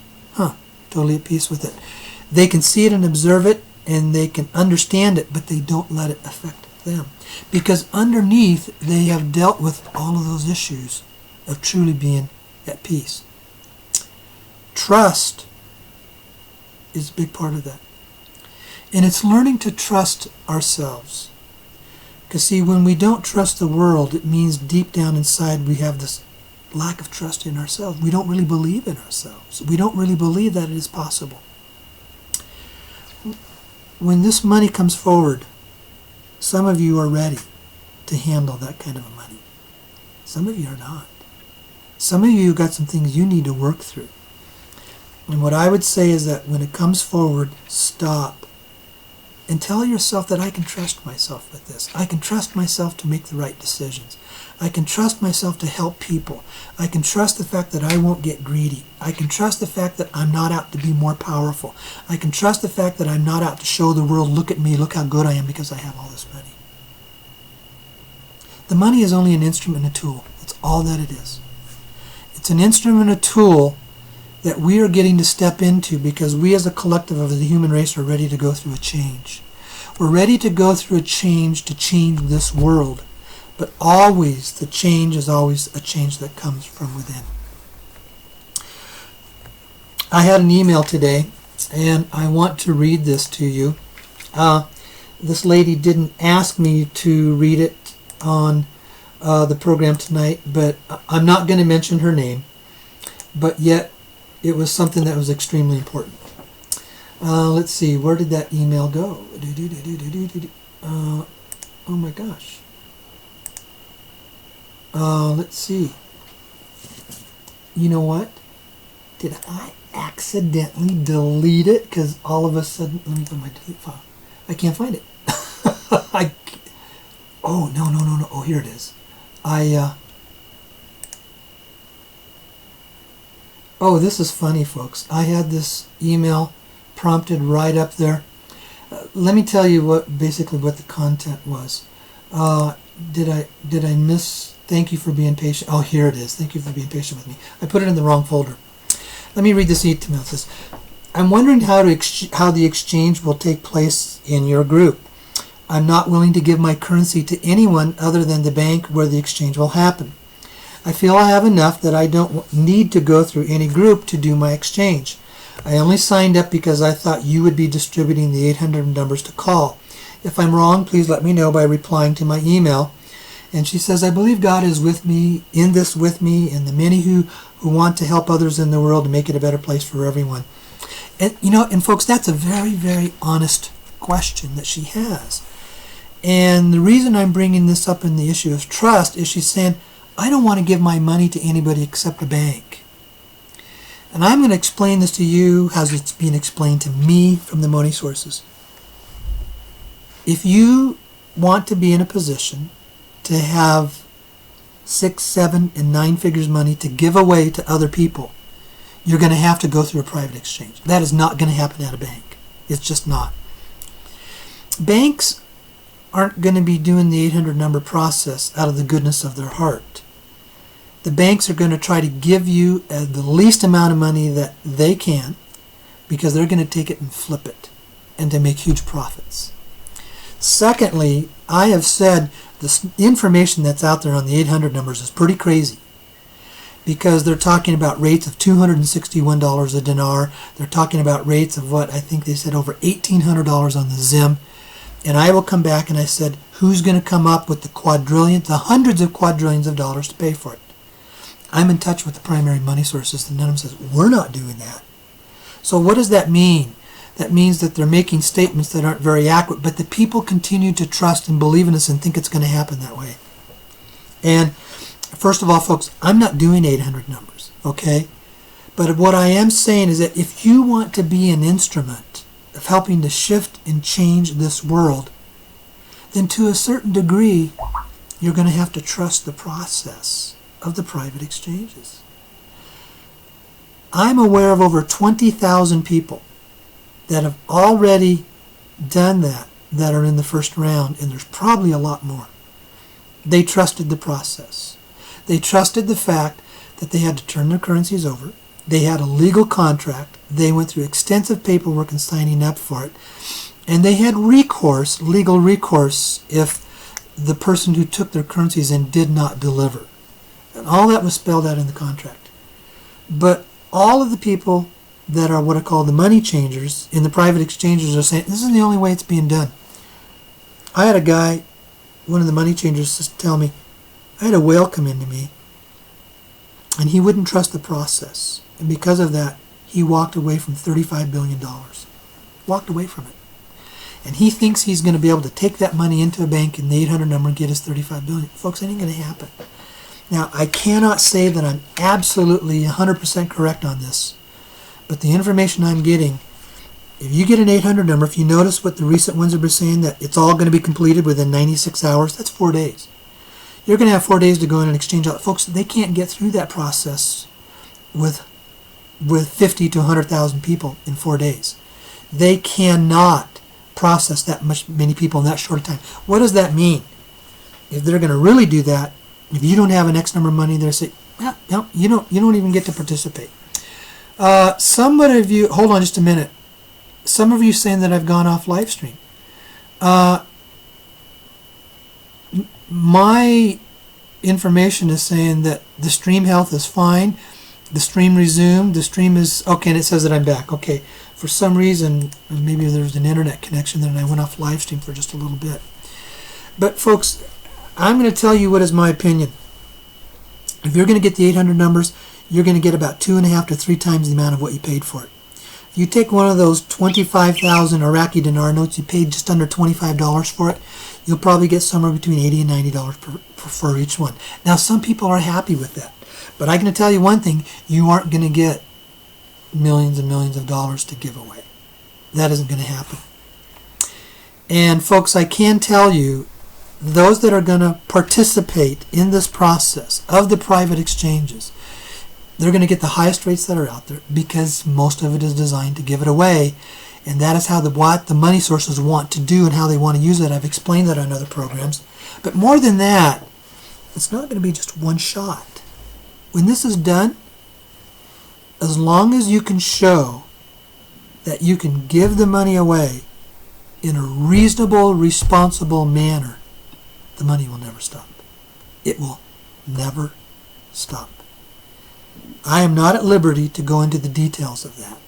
totally at peace with it. They can see it and observe it, and they can understand it, but they don't let it affect them. Because underneath, they have dealt with all of those issues of truly being at peace. Trust is a big part of that. And it's learning to trust ourselves. Because see, when we don't trust the world, it means deep down inside we have this lack of trust in ourselves. We don't really believe in ourselves. We don't really believe that it is possible. When this money comes forward, some of you are ready to handle that kind of money. Some of you are not. Some of you got some things you need to work through. And what I would say is that when it comes forward, stop and tell yourself that I can trust myself with this. I can trust myself to make the right decisions. I can trust myself to help people. I can trust the fact that I won't get greedy. I can trust the fact that I'm not out to be more powerful. I can trust the fact that I'm not out to show the world, look at me, look how good I am because I have all this money. The money is only an instrument, a tool. That's all that it is. It's an instrument, a tool that we are getting to step into because we as a collective of the human race are ready to go through a change. We're ready to go through a change to change this world. But always, the change is always a change that comes from within. I had an email today, and I want to read this to you. This lady didn't ask me to read it on the program tonight, but I'm not going to mention her name. But yet, it was something that was extremely important. Let's see, where did that email go? Oh my gosh. Let's see. You know what? Did I accidentally delete it? Because all of a sudden, let me go to my delete file. I can't find it. Oh, no. Oh, here it is. Oh, this is funny, folks. I had this email prompted right up there. Let me tell you basically what the content was. Did I miss? Thank you for being patient. Oh, here it is. Thank you for being patient with me. I put it in the wrong folder. Let me read this email. It says, I'm wondering how the exchange will take place in your group. I'm not willing to give my currency to anyone other than the bank where the exchange will happen. I feel I have enough that I don't need to go through any group to do my exchange. I only signed up because I thought you would be distributing the 800 numbers to call. If I'm wrong, please let me know by replying to my email. And she says, I believe God is with me, in this with me, and the many who want to help others in the world to make it a better place for everyone. And, and folks, that's a very, very honest question that she has. And the reason I'm bringing this up in the issue of trust is she's saying, I don't want to give my money to anybody except a bank. And I'm going to explain this to you as it's being explained to me from the money sources. If you want to be in a position to have 6, 7, and 9 figures money to give away to other people, you're going to have to go through a private exchange. That is not going to happen at a bank. It's just not. Banks aren't going to be doing the 800 number process out of the goodness of their heart. The banks are going to try to give you the least amount of money that they can because they're going to take it and flip it and to make huge profits. Secondly, I have said the information that's out there on the 800 numbers is pretty crazy because they're talking about rates of $261 a dinar. They're talking about rates of what I think they said over $1,800 on the Zim. And I will come back and I said, who's going to come up with the hundreds of quadrillions of dollars to pay for it? I'm in touch with the primary money sources, and none of them says, we're not doing that. So what does that mean? That means that they're making statements that aren't very accurate, but the people continue to trust and believe in us and think it's going to happen that way. And first of all, folks, I'm not doing 800 numbers, okay? But what I am saying is that if you want to be an instrument of helping to shift and change this world, then to a certain degree, you're going to have to trust the process of the private exchanges. I'm aware of over 20,000 people that have already done that are in the first round, and there's probably a lot more. They trusted the process. They trusted the fact that they had to turn their currencies over. They had a legal contract. They went through extensive paperwork and signing up for it. And they had recourse, legal recourse, if the person who took their currencies in did not deliver. And all that was spelled out in the contract. But all of the people that are what I call the money changers in the private exchanges are saying, this is the only way it's being done. I had a guy, one of the money changers, tell me, I had a whale come into me, and he wouldn't trust the process. And because of that, he walked away from $35 billion. Walked away from it. And he thinks he's going to be able to take that money into a bank and the 800 number and get his $35 billion. Folks, that ain't going to happen. Now, I cannot say that I'm absolutely 100% correct on this, But the information I'm getting, if you get an 800 number, if you notice what the recent ones have been saying, that it's all going to be completed within 96 hours, that's 4 days. You're going to have 4 days to go in and exchange out. Folks, they can't get through that process with 50 to 100,000 people in 4 days. They cannot process that many people in that short time. What does that mean? If they're going to really do that, if you don't have an X number of money, they'll say, no, you don't even get to participate. Some of you, hold on just a minute. Some of you saying that I've gone off live stream. My information is saying that the stream health is fine. The stream resumed. The stream is okay, and it says that I'm back. Okay, for some reason, maybe there's an internet connection there, and I went off live stream for just a little bit. But folks, I'm going to tell you what is my opinion. If you're going to get the 800 numbers, you're going to get about 2.5 to 3 times the amount of what you paid for it. If you take one of those 25,000 Iraqi dinar notes, you paid just under $25 for it, you'll probably get somewhere between $80 and $90 for each one. Now, some people are happy with that. But I can tell you one thing, you aren't going to get millions and millions of dollars to give away. That isn't going to happen. And folks, I can tell you, those that are going to participate in this process of the private exchanges, they're going to get the highest rates that are out there because most of it is designed to give it away. And that is how what the money sources want to do and how they want to use it. I've explained that on other programs. But more than that, it's not going to be just one shot. When this is done, as long as you can show that you can give the money away in a reasonable, responsible manner, the money will never stop. It will never stop. I am not at liberty to go into the details of that.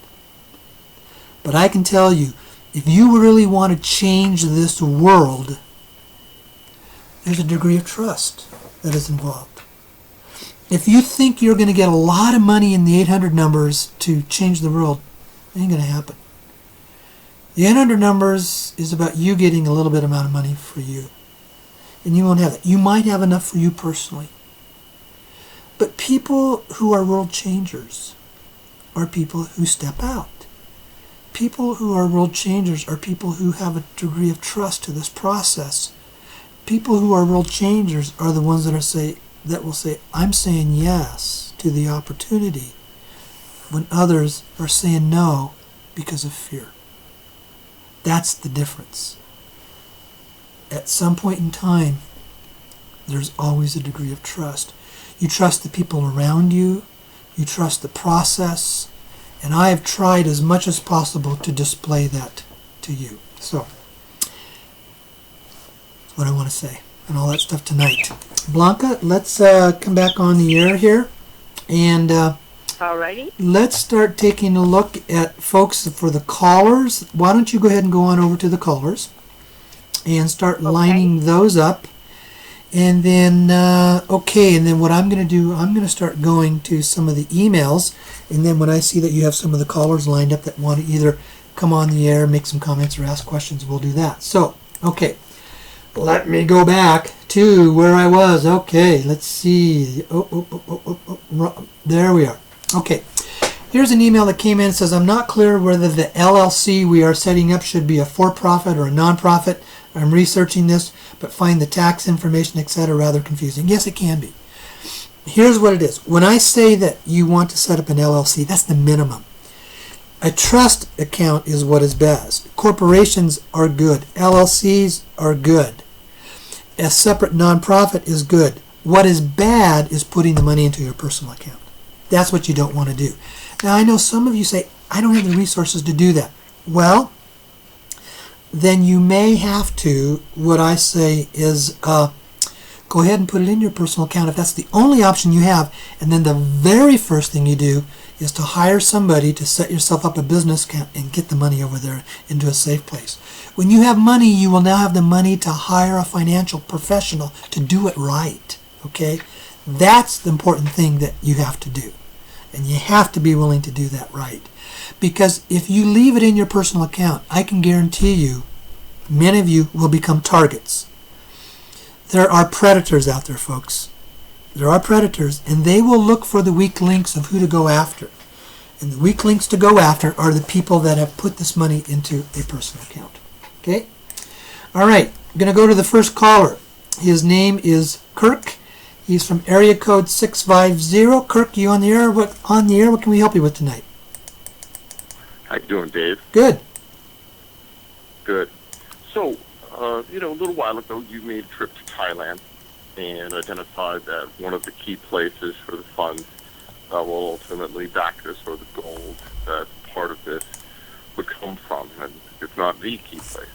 But I can tell you, if you really want to change this world, there's a degree of trust that is involved. If you think you're going to get a lot of money in the 800 numbers to change the world, it ain't going to happen. The 800 numbers is about you getting a little bit amount of money for you. And you won't have it. You might have enough for you personally. But people who are world changers are people who step out. People who are world changers are people who have a degree of trust to this process. People who are world changers are the ones that will say, I'm saying yes to the opportunity, when others are saying no because of fear. That's the difference. At some point in time, there's always a degree of trust. You trust the people around you, you trust the process, and I have tried as much as possible to display that to you. So, that's what I want to say, and all that stuff tonight. Blanca, let's come back on the air here, and Alrighty. Let's start taking a look at folks for the callers. Why don't you go ahead and go on over to the callers and start lining those up. And then, and then what I'm going to do, I'm going to start going to some of the emails, and then when I see that you have some of the callers lined up that want to either come on the air, make some comments, or ask questions, we'll do that. So, okay, let me go back to where I was. Okay, let's see. There we are. Okay, here's an email that came in. It says, I'm not clear whether the LLC we are setting up should be a for-profit or a non-profit. I'm researching this, but find the tax information, etc., rather confusing. Yes, it can be. Here's what it is. When I say that you want to set up an LLC, that's the minimum. A trust account is what is best. Corporations are good. LLCs are good. A separate nonprofit is good. What is bad is putting the money into your personal account. That's what you don't want to do. Now, I know some of you say, I don't have the resources to do that. Well, then you may have to, what I say is, go ahead and put it in your personal account if that's the only option you have. And then the very first thing you do is to hire somebody to set yourself up a business account and get the money over there into a safe place. When you have money, you will now have the money to hire a financial professional to do it right. Okay? That's the important thing that you have to do. And you have to be willing to do that right. Because if you leave it in your personal account, I can guarantee you, many of you will become targets. There are predators out there, folks. There are predators, and they will look for the weak links of who to go after. And the weak links to go after are the people that have put this money into a personal account. Okay? All right. I'm going to go to the first caller. His name is Kirk. He's from area code 650. Kirk, you on the air? What can we help you with tonight? How you doing, Dave? Good. Good. So, a little while ago, you made a trip to Thailand and identified that one of the key places for the funds that will ultimately back this, or the gold that part of this would come from, and if not the key place.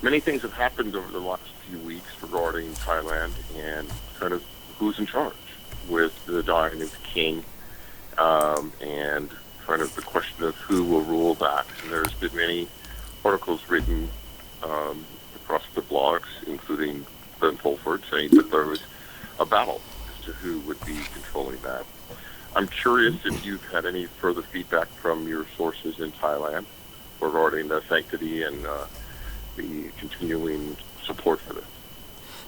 Many things have happened over the last few weeks regarding Thailand and kind of who's in charge with the dying of the king, and kind of the question of who will rule that. And there's been many articles written across the blogs, including Ben Fulford, saying that there was a battle as to who would be controlling that. I'm curious if you've had any further feedback from your sources in Thailand regarding the sanctity and the continuing support for this.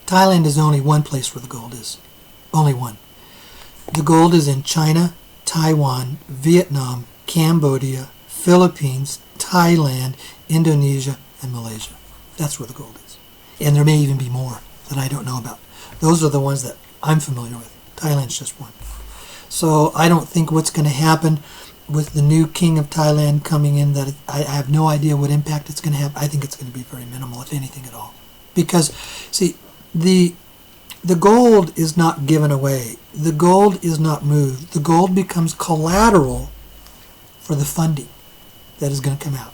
Thailand is only one place where the gold is. Only one. The gold is in China, Taiwan, Vietnam, Cambodia, Philippines, Thailand, Indonesia, and Malaysia. That's where the gold is. And there may even be more that I don't know about. Those are the ones that I'm familiar with. Thailand's just one. So I don't think what's going to happen with the new king of Thailand coming in, that I have no idea what impact it's going to have. I think it's going to be very minimal, if anything at all. Because, see, the gold is not given away. The gold is not moved. The gold becomes collateral for the funding that is going to come out.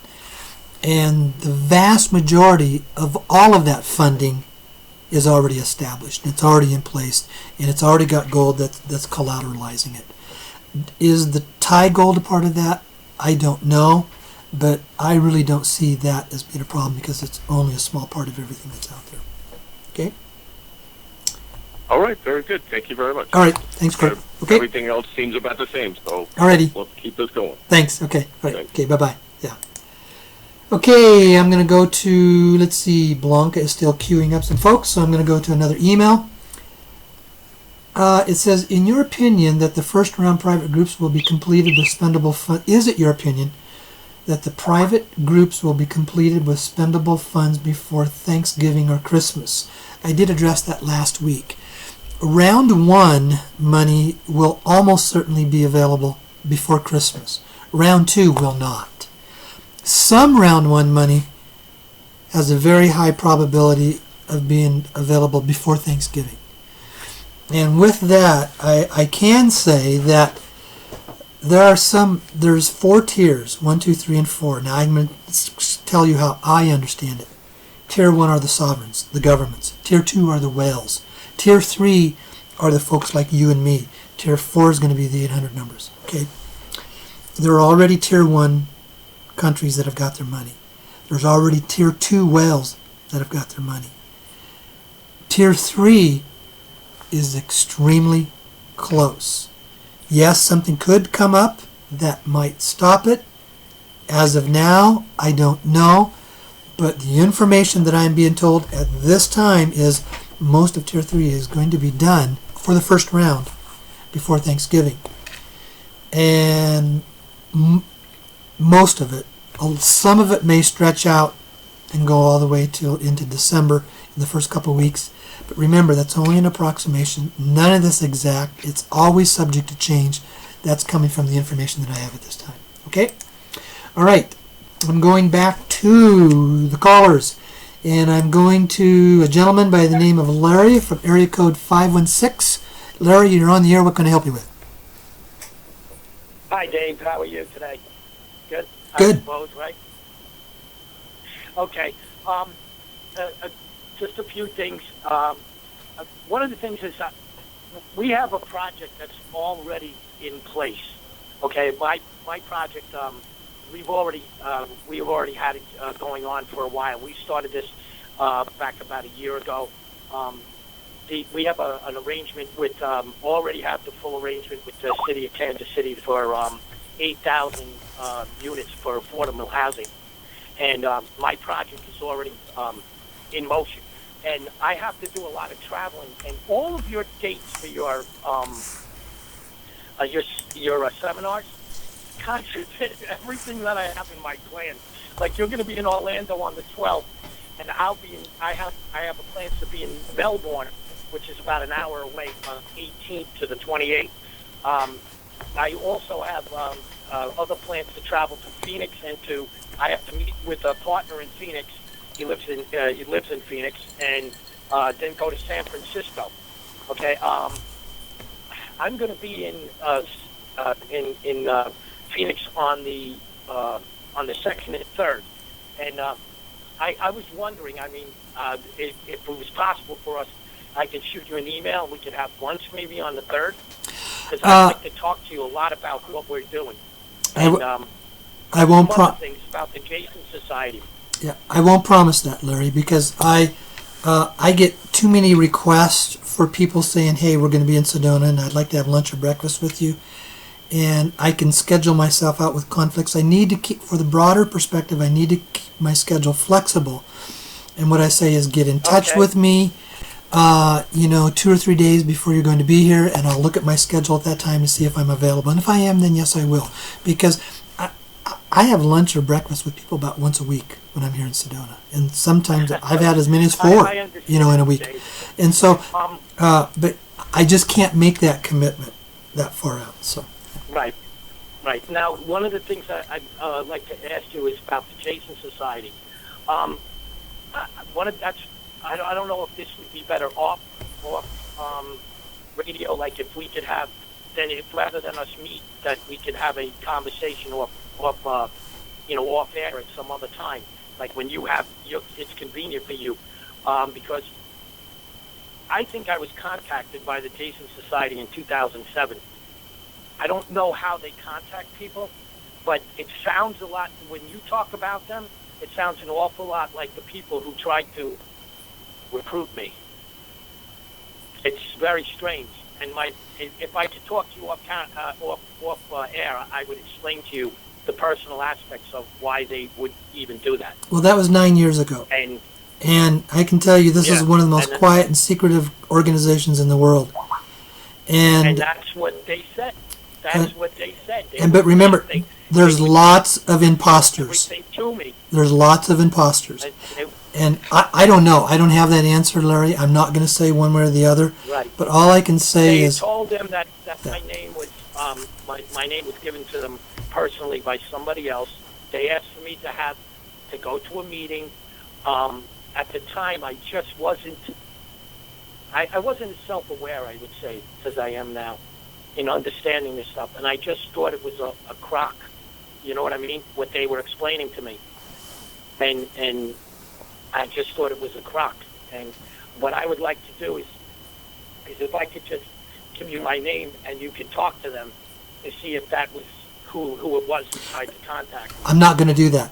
And the vast majority of all of that funding is already established. It's already in place, and it's already got gold that's collateralizing it. Is the Thai gold a part of that? I don't know, but I really don't see that as being a problem because it's only a small part of everything that's out there. Okay? All right, very good. Thank you very much. All right, thanks, Kurt. Okay. Everything else seems about the same, so alrighty. Let's keep this going. Thanks. Okay. All right. Thanks. Okay. Bye-bye. Yeah. Okay, I'm going to go to, let's see, Blanca is still queuing up some folks, so I'm going to go to another email. It says, in your opinion, that the first round private groups will be completed with spendable funds. Is it your opinion that the private groups will be completed with spendable funds before Thanksgiving or Christmas? I did address that last week. Round one money will almost certainly be available before Christmas. Round two will not. Some round one money has a very high probability of being available before Thanksgiving. And with that, I can say that there's 4 tiers, 1, 2, 3, and 4. Now I'm going to tell you how I understand it. Tier 1 are the sovereigns, the governments. Tier 2 are the whales. Tier 3 are the folks like you and me. Tier 4 is going to be the 800 numbers. Okay? There are already Tier 1 countries that have got their money. There's already Tier 2 whales that have got their money. Tier 3 is extremely close. Yes, something could come up that might stop it. As of now, I don't know. But the information that I'm being told at this time is most of Tier 3 is going to be done for the first round before Thanksgiving. And most of it, some of it may stretch out and go all the way into December in the first couple of weeks. But remember, that's only an approximation. None of this exact. It's always subject to change. That's coming from the information that I have at this time. Okay? All right. I'm going back to the callers. And I'm going to a gentleman by the name of Larry from area code 516. Larry, you're on the air. What can I help you with? Hi, Dave. How are you today? Good? Good. I suppose, right? Okay. Just a few things. One of the things is that we have a project that's already in place. Okay, my project, we've already had it going on for a while. We started this back about a year ago. We have an arrangement with, already have the full arrangement with the city of Kansas City for 8,000 units for affordable housing. And my project is already in motion. And I have to do a lot of traveling. And all of your dates for your seminars, contradict everything that I have in my plan. Like, you're going to be in Orlando on the 12th, and I have a plan to be in Melbourne, which is about an hour away, from 18th to the 28th. I also have other plans to travel to Phoenix, and I have to meet with a partner in Phoenix. He lives in Phoenix, and then go to San Francisco. Okay, I'm going to be in Phoenix on the 2nd and 3rd, and I was wondering. I mean, if it was possible for us, I could shoot you an email. We could have lunch maybe on the 3rd, because I'd like to talk to you a lot about what we're doing. And, I won't things about the Jason Society. Yeah, I won't promise that, Larry, because I get too many requests for people saying, "Hey, we're going to be in Sedona, and I'd like to have lunch or breakfast with you." And I can schedule myself out with conflicts. I need to keep, for the broader perspective, I need to keep my schedule flexible. And what I say is, get in touch with me, 2 or 3 days before you're going to be here, and I'll look at my schedule at that time to see if I'm available. And if I am, then yes, I will, because I have lunch or breakfast with people about once a week when I'm here in Sedona, and sometimes I've had as many as 4, in a week. And so, but I just can't make that commitment that far out. So. Right. Now, one of the things I'd like to ask you is about the Jason Society. I don't know if this would be better off radio, like if we could have, rather than us meet, that we could have a conversation off air at some other time, like when it's convenient for you, because I think I was contacted by the Jason Society in 2007. I don't know how they contact people, but it sounds a lot, when you talk about them, it sounds an awful lot like the people who tried to recruit me. It's very strange. And if I could talk to you off air, I would explain to you the personal aspects of why they would even do that. Well, that was 9 years ago. And I can tell you, this is one of the most quiet and secretive organizations in the world. And that's what they said. But remember, there's lots of imposters. There's lots of imposters. And I don't know. I don't have that answer, Larry. I'm not going to say one way or the other. Right. But all I can say is... They told them that my name was my name was given to them personally by somebody else. They asked for me to go to a meeting. At the time, I just wasn't... I wasn't as self-aware, I would say, as I am now, in understanding this stuff. And I just thought it was a crock. You know what I mean? What they were explaining to me. And I just thought it was a crock. And what I would like to do is if I could just give you my name and you could talk to them and see if that was who it was who tried to contact me. I'm not going to do that.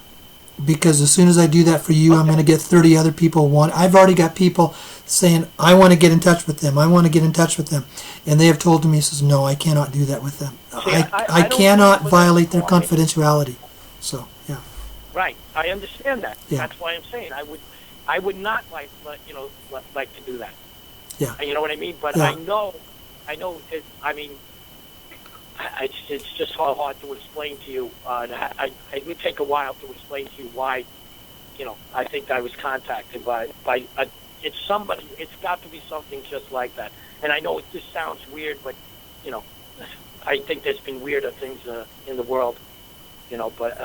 Because as soon as I do that for you, I'm going to get 30 other people. I've already got people saying, I want to get in touch with them. I want to get in touch with them. And they have told me, says, no, I cannot do that with them. I cannot violate their confidentiality. So, yeah. Right. I understand that. Yeah. That's why I'm saying I would not like to do that. Yeah. You know what I mean? But yeah. I know it's just hard to explain to you. It would take a while to explain to you why, I think I was contacted by it's somebody. It's got to be something just like that. And I know it just sounds weird, but, I think there's been weirder things in the world, but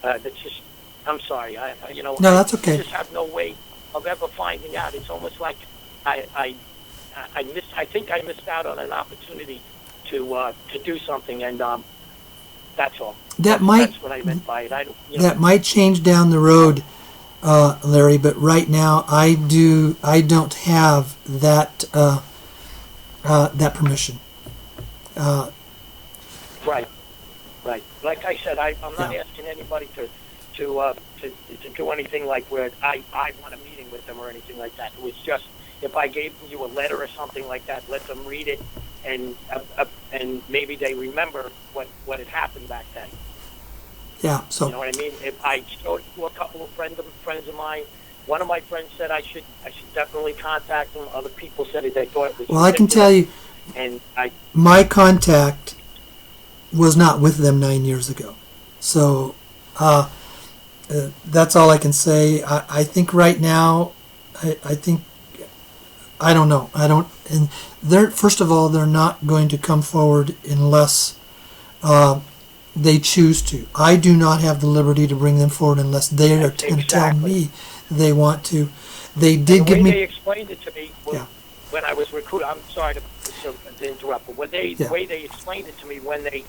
that's just, I'm sorry. No, that's okay. I just have no way of ever finding out. It's almost like I think I missed out on an opportunity to do something, and that's all. That's what I meant by it. That might change down the road, Larry, but right now I don't have that that permission. Right. Like I said, I'm not asking anybody to do anything like where I want a meeting with them or anything like that. It was just if I gave you a letter or something like that, let them read it, and maybe they remember what had happened back then. Yeah. So you know what I mean? If I showed it to a couple of friends of mine, one of my friends said I should definitely contact them. Other people said they thought it was. Well, I can tell you, and my contact was not with them 9 years ago. So that's all I can say. I think right now, I think, I don't know. And first of all, they're not going to come forward unless they choose to. I do not have the liberty to bring them forward unless they are going to tell me they want to. They did give me. They explained it to me when I was recruited. I'm sorry to interrupt, but the way they explained it to me when it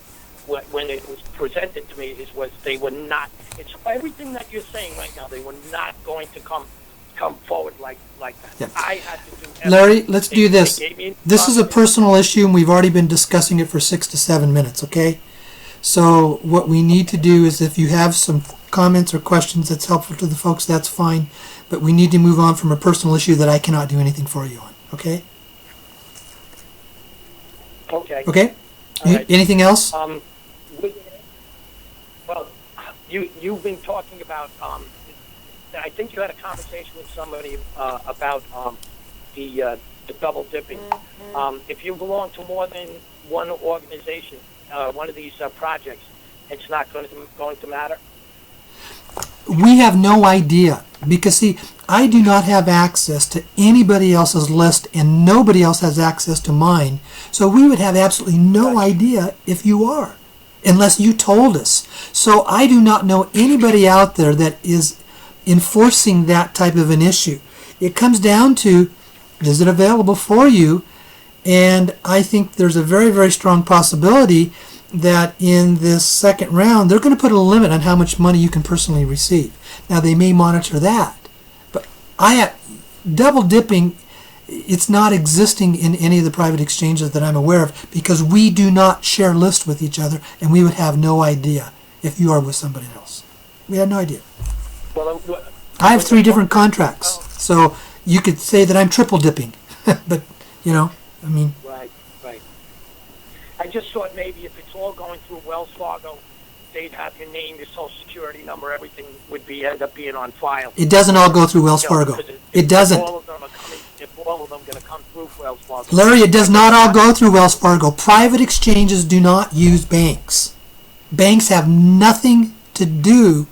was presented to me was they were not. It's everything that you're saying right now. They were not going to come forward like that. Yeah. I had to do everything. Larry, let's do this. This is a personal issue, and we've already been discussing it for 6 to 7 minutes. Okay. So what we need to do is, if you have some comments or questions that's helpful to the folks, that's fine. But we need to move on from a personal issue that I cannot do anything for you on. Okay? Okay. Okay? Right. Anything else? Well, you've been talking about. I think you had a conversation with somebody about the double dipping. If you belong to more than one organization, one of these projects, it's not going to matter. We have no idea, because see, I do not have access to anybody else's list, and nobody else has access to mine. So we would have absolutely no idea if you are, unless you told us. So I do not know anybody out there that is enforcing that type of an issue. It comes down to, is it available for you? And I think there's a very, very strong possibility that in this second round, they're going to put a limit on how much money you can personally receive. Now, they may monitor that, but double dipping, it's not existing in any of the private exchanges that I'm aware of, because we do not share lists with each other, and we would have no idea if you are with somebody else. We had no idea. Well, I have 3 different contracts, so you could say that I'm triple dipping, but, I mean... Right. I just thought maybe if it's all going through Wells Fargo, they'd have your name, your social security number, everything would end up being on file. It doesn't all go through Wells Fargo. It doesn't. If all of them are going to come through Wells Fargo. Larry, it does not all go through Wells Fargo. Private exchanges do not use banks. Banks have nothing to do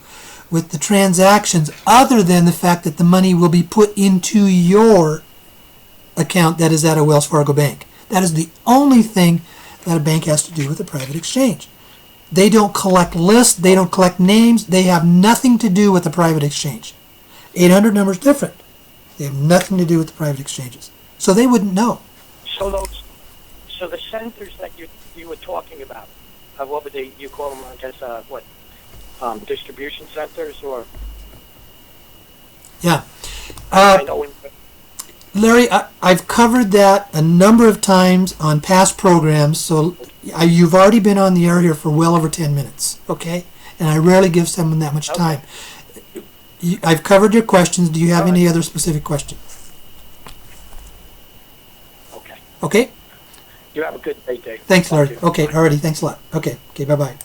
with the transactions other than the fact that the money will be put into your account that is at a Wells Fargo bank. That is the only thing that a bank has to do with a private exchange. They don't collect lists, they don't collect names, they have nothing to do with the private exchange. 800 number is different. They have nothing to do with the private exchanges. So they wouldn't know. So the centers that you were talking about, what would you call them, I guess, distribution centers or? Yeah. Larry, I've covered that a number of times on past programs, so you've already been on the air here for well over 10 minutes, okay? And I rarely give someone that much time. I've covered your questions. Do you have any other specific questions? Okay. Okay? You have a good day, Dave. Thanks, Larry. Okay, alrighty, thanks a lot. Okay, bye-bye.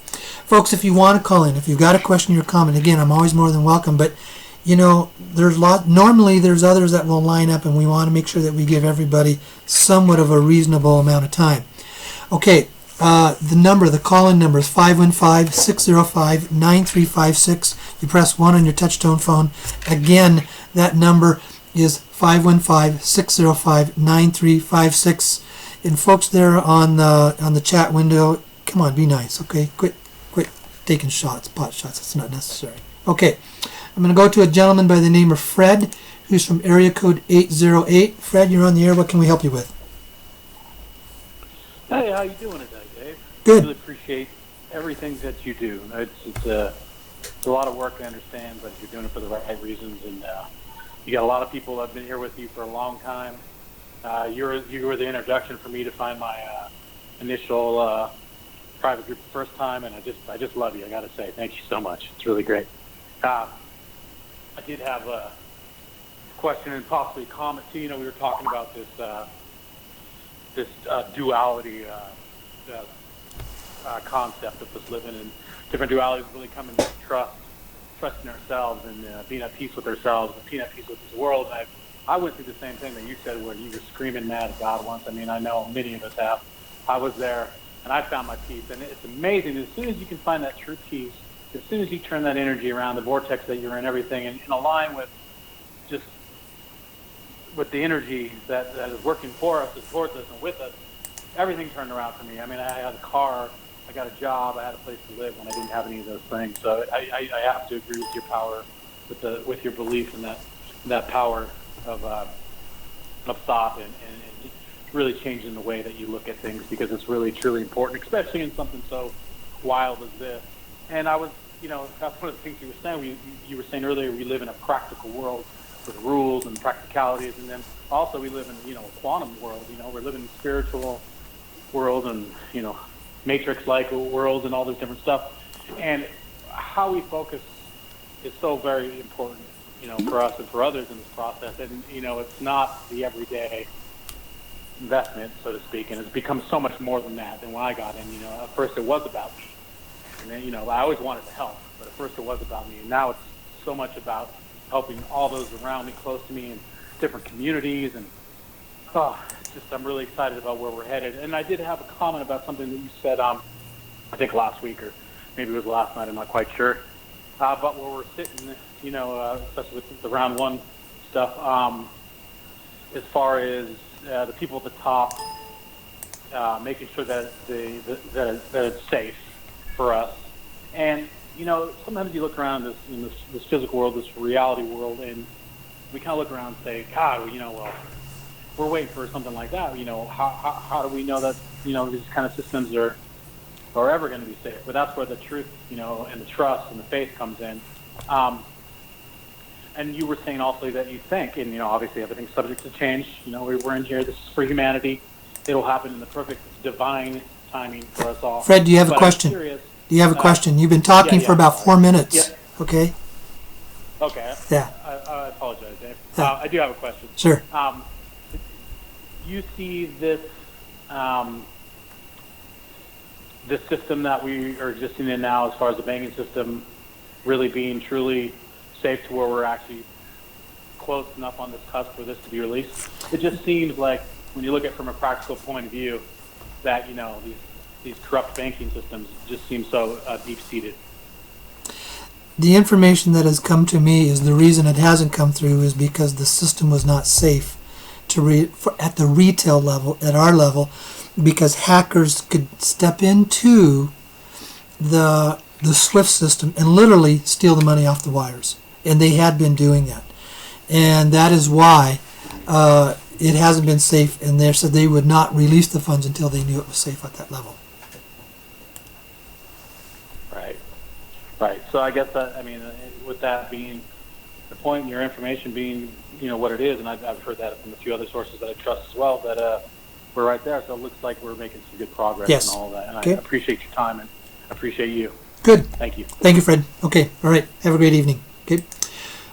Folks, if you want to call in, if you've got a question or comment, again, I'm always more than welcome, but normally there's others that will line up, and we want to make sure that we give everybody somewhat of a reasonable amount of time. Okay, the call-in number is 515-605-9356. You press 1 on your touch-tone phone. Again, that number is 515-605-9356. And folks there on the chat window, come on, be nice, okay? Quit taking pot shots. It's not necessary. Okay. I'm going to go to a gentleman by the name of Fred, who's from area code 808. Fred, you're on the air. What can we help you with? Hey, how you doing today, Dave? Good. I really appreciate everything that you do. It's a lot of work, I understand, but you're doing it for the right reasons, and you got a lot of people that have been here with you for a long time. You were the introduction for me to find my initial private group the first time, and I just love you. I got to say, thank you so much. It's really great. I did have a question and possibly a comment too. We were talking about this duality concept of us living in different dualities, really coming to trusting ourselves and being at peace with ourselves and being at peace with this world. And I went through the same thing that you said, where you were screaming mad at God once. I mean, I know many of us have. I was there and I found my peace. And it's amazing. As soon as you can find that true peace, as soon as you turn that energy around, the vortex that you're in, everything, and align with just with the energy that is working for us, is towards us, and with us, everything turned around for me. I mean, I had a car, I got a job, I had a place to live when I didn't have any of those things. So I have to agree with your power, with your belief in that power of thought and really changing the way that you look at things, because it's really truly important, especially in something so wild as this. And I was, that's one of the things you were saying. You were saying earlier, we live in a practical world with rules and practicalities, and then also we live in, a quantum world. We're living in a spiritual world and, matrix-like world and all this different stuff. And how we focus is so very important, for us and for others in this process. And, it's not the everyday investment, so to speak, and it's become so much more than that than when I got in. At first it was about me. And then, I always wanted to help, but at first it was about me. And now it's so much about helping all those around me, close to me, in different communities. And I'm really excited about where we're headed. And I did have a comment about something that you said, I think last week, or maybe it was last night, I'm not quite sure, about where we're sitting, especially with the round one stuff, as far as the people at the top, making sure that it's safe for us. And, sometimes you look around in this physical world, this reality world, and we kind of look around and say, God, well, we're waiting for something like that. How do we know that, these kind of systems are ever going to be safe? But that's where the truth, and the trust and the faith comes in. And you were saying also that you think, and, obviously everything's subject to change. We're in here. This is for humanity. It'll happen in the perfect divine timing for us all. Fred, do you have a question? Do you have a question? You've been talking for about 4 minutes. Yeah. Okay? Okay. Yeah. I apologize, Dave. Yeah. I do have a question. Sure. You see this this system that we are existing in now, as far as the banking system, really being truly safe to where we're actually close enough on this cusp for this to be released? It just seems like, when you look at it from a practical point of view, that these corrupt banking systems just seem so deep-seated. The information that has come to me is the reason it hasn't come through is because the system was not safe at the retail level, at our level, because hackers could step into the SWIFT system and literally steal the money off the wires. And they had been doing that. And that is why it hasn't been safe, and they said they would not release the funds until they knew it was safe at that level. Right. So I guess with that being the point, and your information being, what it is, and I've heard that from a few other sources that I trust as well, that we're right there. So it looks like we're making some good progress and all of that. And okay. I appreciate your time and appreciate you. Good. Thank you. Thank you, Fred. Okay. All right. Have a great evening. Okay.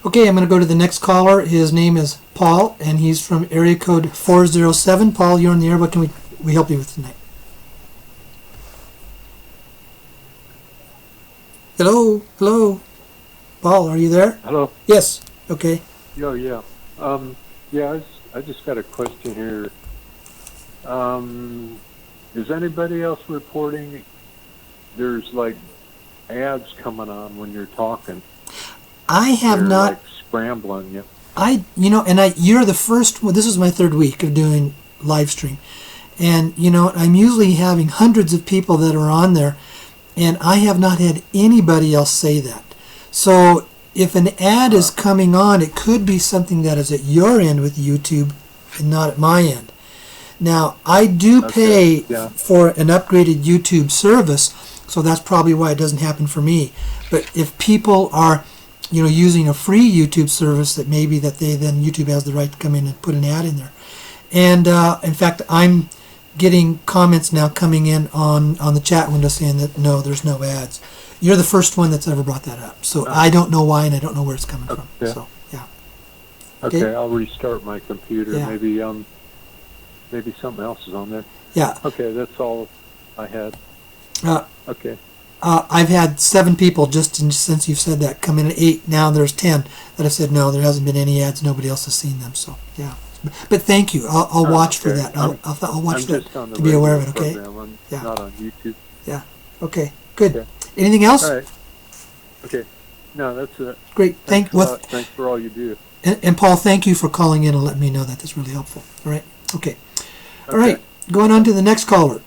Okay, I'm going to go to the next caller. His name is Paul, and he's from area code 407. Paul, you're on the air. What can we help you with tonight? Hello? Paul, are you there? Hello? Yes. Okay. Yeah. I just got a question here. Is anybody else reporting there's like ads coming on when you're talking? I have They're not. Like scrambling you. You're the first one. This is my third week of doing live stream. And, I'm usually having hundreds of people that are on there, and I have not had anybody else say that. So if an ad is coming on, it could be something that is at your end with YouTube and not at my end. Now, I do pay for an upgraded YouTube service, so that's probably why it doesn't happen for me. But if people are, using a free YouTube service, that maybe that then YouTube has the right to come in and put an ad in there. And in fact, I'm getting comments now coming in on the chat window saying that no, there's no ads. You're the first one that's ever brought that up. So I don't know why, and I don't know where it's coming from. So yeah. Okay, I'll restart my computer. Yeah. Maybe something else is on there. Yeah. Okay, that's all I had. Okay. I've had 7 people just since you've said that come in at 8. Now there's 10 that have said no, there hasn't been any ads. Nobody else has seen them. So yeah. But thank you. I'll watch for okay. that. I'll watch I'm that just on the to be aware of radio it. Okay. program. I'm Yeah. not on YouTube. Yeah. Okay. Good. Okay. Anything else? All right. Okay. No, that's it. Great. Thanks a lot. Thanks for all you do. And Paul, thank you for calling in and letting me know that. That's really helpful. All right. Okay. All right. Going on to the next caller.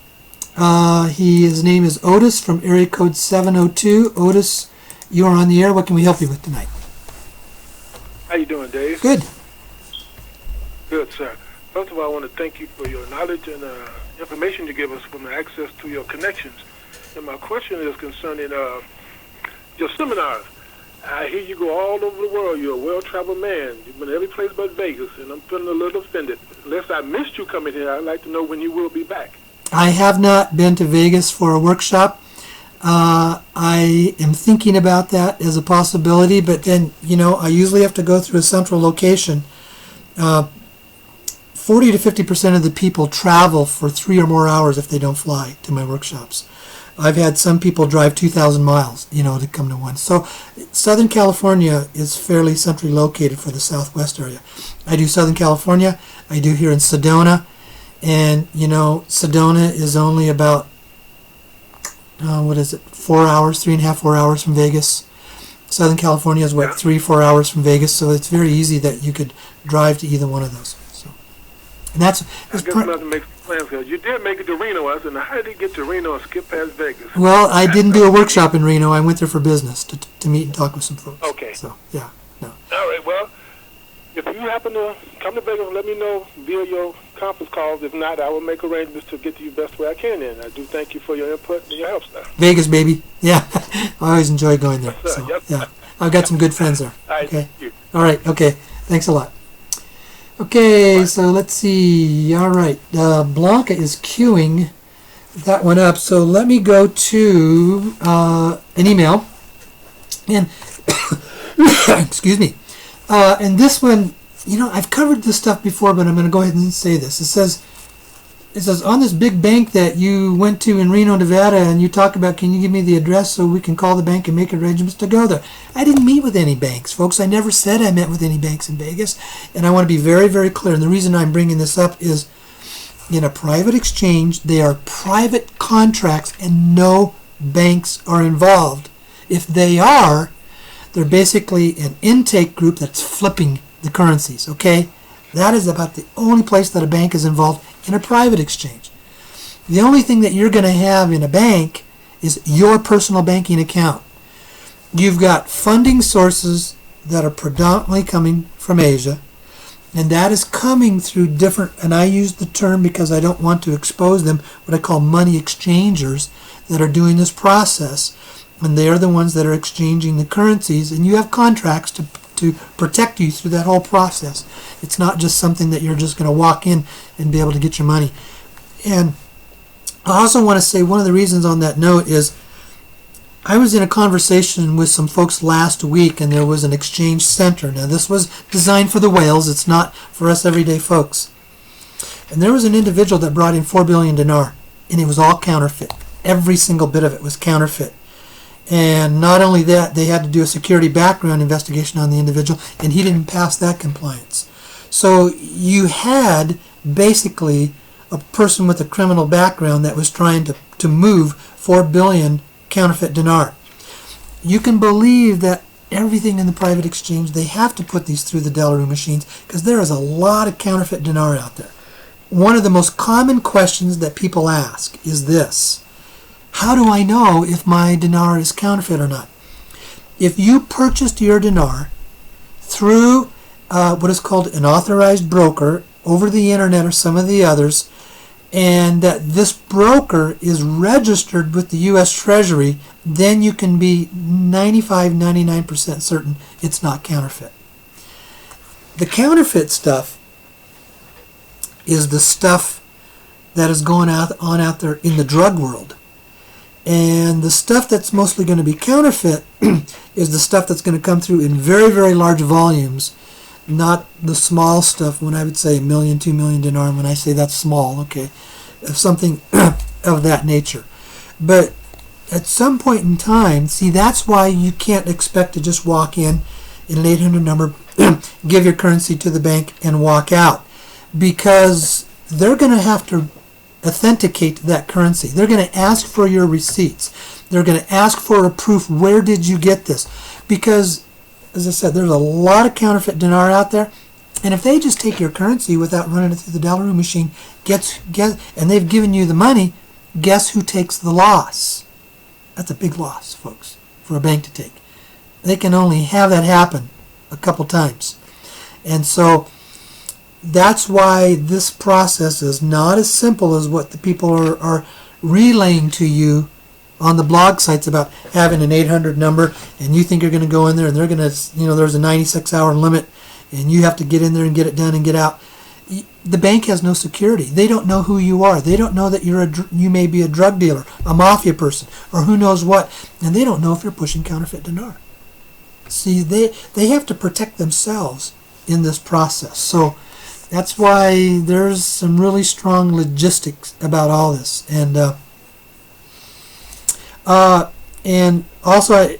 His name is Otis from area code 702. Otis, you are on the air. What can we help you with tonight? How you doing, Dave? Good. Good, sir. First of all, I want to thank you for your knowledge and information you give us from the access to your connections. And my question is concerning your seminars. I hear you go all over the world. You're a well-traveled man. You've been every place but Vegas, and I'm feeling a little offended. Unless I missed you coming here, I'd like to know when you will be back. I have not been to Vegas for a workshop. I am thinking about that as a possibility, but then, I usually have to go through a central location. 40 to 50% of the people travel for 3 or more hours if they don't fly to my workshops. I've had some people drive 2,000 miles, to come to one. So Southern California is fairly centrally located for the Southwest area. I do Southern California. I do here in Sedona. And, Sedona is only about, 4 hours, 3.5, 4 hours from Vegas. Southern California is, 3-4 hours from Vegas. So it's very easy that you could drive to either one of those. So, and that's I guess we'll have to make plans, because you did make it to Reno. I said, now how did you get to Reno and skip past Vegas? Well, I didn't do a workshop in Reno. I went there for business to meet and talk with some folks. Okay. So, yeah, no. All right, well, if you happen to come to Vegas, let me know via your conference calls. If not, I will make arrangements to get to you best way I can. And I do thank you for your input and your help, sir. Vegas, baby. Yeah, I always enjoy going there. Yes, sir. So, Yes, yeah, I've got some good friends there. All right, Okay. thank you. All right. Okay. Thanks a lot. Okay, so let's see. All right, Blanca is queuing that one up. So let me go to an email, and excuse me. And this one, I've covered this stuff before, but I'm going to go ahead and say this. It says on this big bank that you went to in Reno, Nevada, and you talk about, can you give me the address so we can call the bank and make arrangements to go there? I didn't meet with any banks, folks. I never said I met with any banks in Vegas, and I want to be very, very clear. And the reason I'm bringing this up is, in a private exchange, they are private contracts, and no banks are involved. If they are, they're basically an intake group that's flipping the currencies, okay? That is about the only place that a bank is involved in a private exchange. The only thing that you're going to have in a bank is your personal banking account. You've got funding sources that are predominantly coming from Asia, and that is coming through different, and I use the term because I don't want to expose them, what I call money exchangers that are doing this process, and they are the ones that are exchanging the currencies, and you have contracts to protect you through that whole process. It's not just something that you're just going to walk in and be able to get your money. And I also want to say one of the reasons on that note is I was in a conversation with some folks last week, and there was an exchange center. Now, this was designed for the whales. It's not for us everyday folks. And there was an individual that brought in 4 billion dinar, and it was all counterfeit. Every single bit of it was counterfeit. And not only that, they had to do a security background investigation on the individual, and he didn't pass that compliance. So you had basically a person with a criminal background that was trying to move 4 billion counterfeit dinar. You can believe that everything in the private exchange, they have to put these through the Delarue machines because there is a lot of counterfeit dinar out there. One of the most common questions that people ask is this: how do I know if my dinar is counterfeit or not? If you purchased your dinar through what is called an authorized broker over the internet or some of the others, and that this broker is registered with the U.S. Treasury, then you can be 95-99% certain it's not counterfeit. The counterfeit stuff is the stuff that is going on out there in the drug world. And the stuff that's mostly going to be counterfeit is the stuff that's going to come through in very, very large volumes, not the small stuff. When I would say 1 million, 2 million dinar, when I say that's small, okay, something of that nature. But at some point in time, see, that's why you can't expect to just walk in an 800 number, give your currency to the bank, and walk out. because they're going to have to authenticate that currency. They're going to ask for your receipts. They're going to ask for a proof. Where did you get this? Because, as I said, there's a lot of counterfeit dinar out there. And if they just take your currency without running it through the Delarue machine, and they've given you the money, guess who takes the loss? That's a big loss, folks, for a bank to take. They can only have that happen a couple times. And so that's why this process is not as simple as what the people are relaying to you on the blog sites about having an 800 number, and you think you're going to go in there and they're going to, there's a 96-hour limit and you have to get in there and get it done and get out. The bank has no security. They don't know who you are. They don't know that you may be a drug dealer, a mafia person, or who knows what, and they don't know if you're pushing counterfeit dinar. See, they have to protect themselves in this process. So that's why there's some really strong logistics about all this. And also,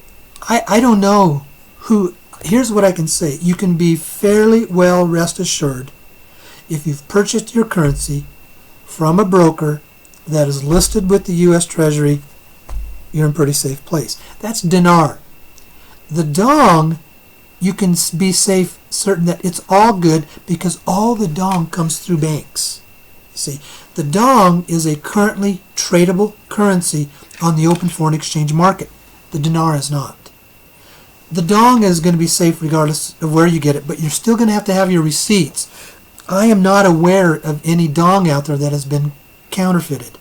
I don't know who. Here's what I can say. You can be fairly well rest assured if you've purchased your currency from a broker that is listed with the U.S. Treasury, you're in a pretty safe place. That's dinar. The dong, you can be safe, certain that it's all good because all the dong comes through banks. You see, the dong is a currently tradable currency on the open foreign exchange market. The dinar is not. The dong is going to be safe regardless of where you get it, but you're still going to have your receipts. I am not aware of any dong out there that has been counterfeited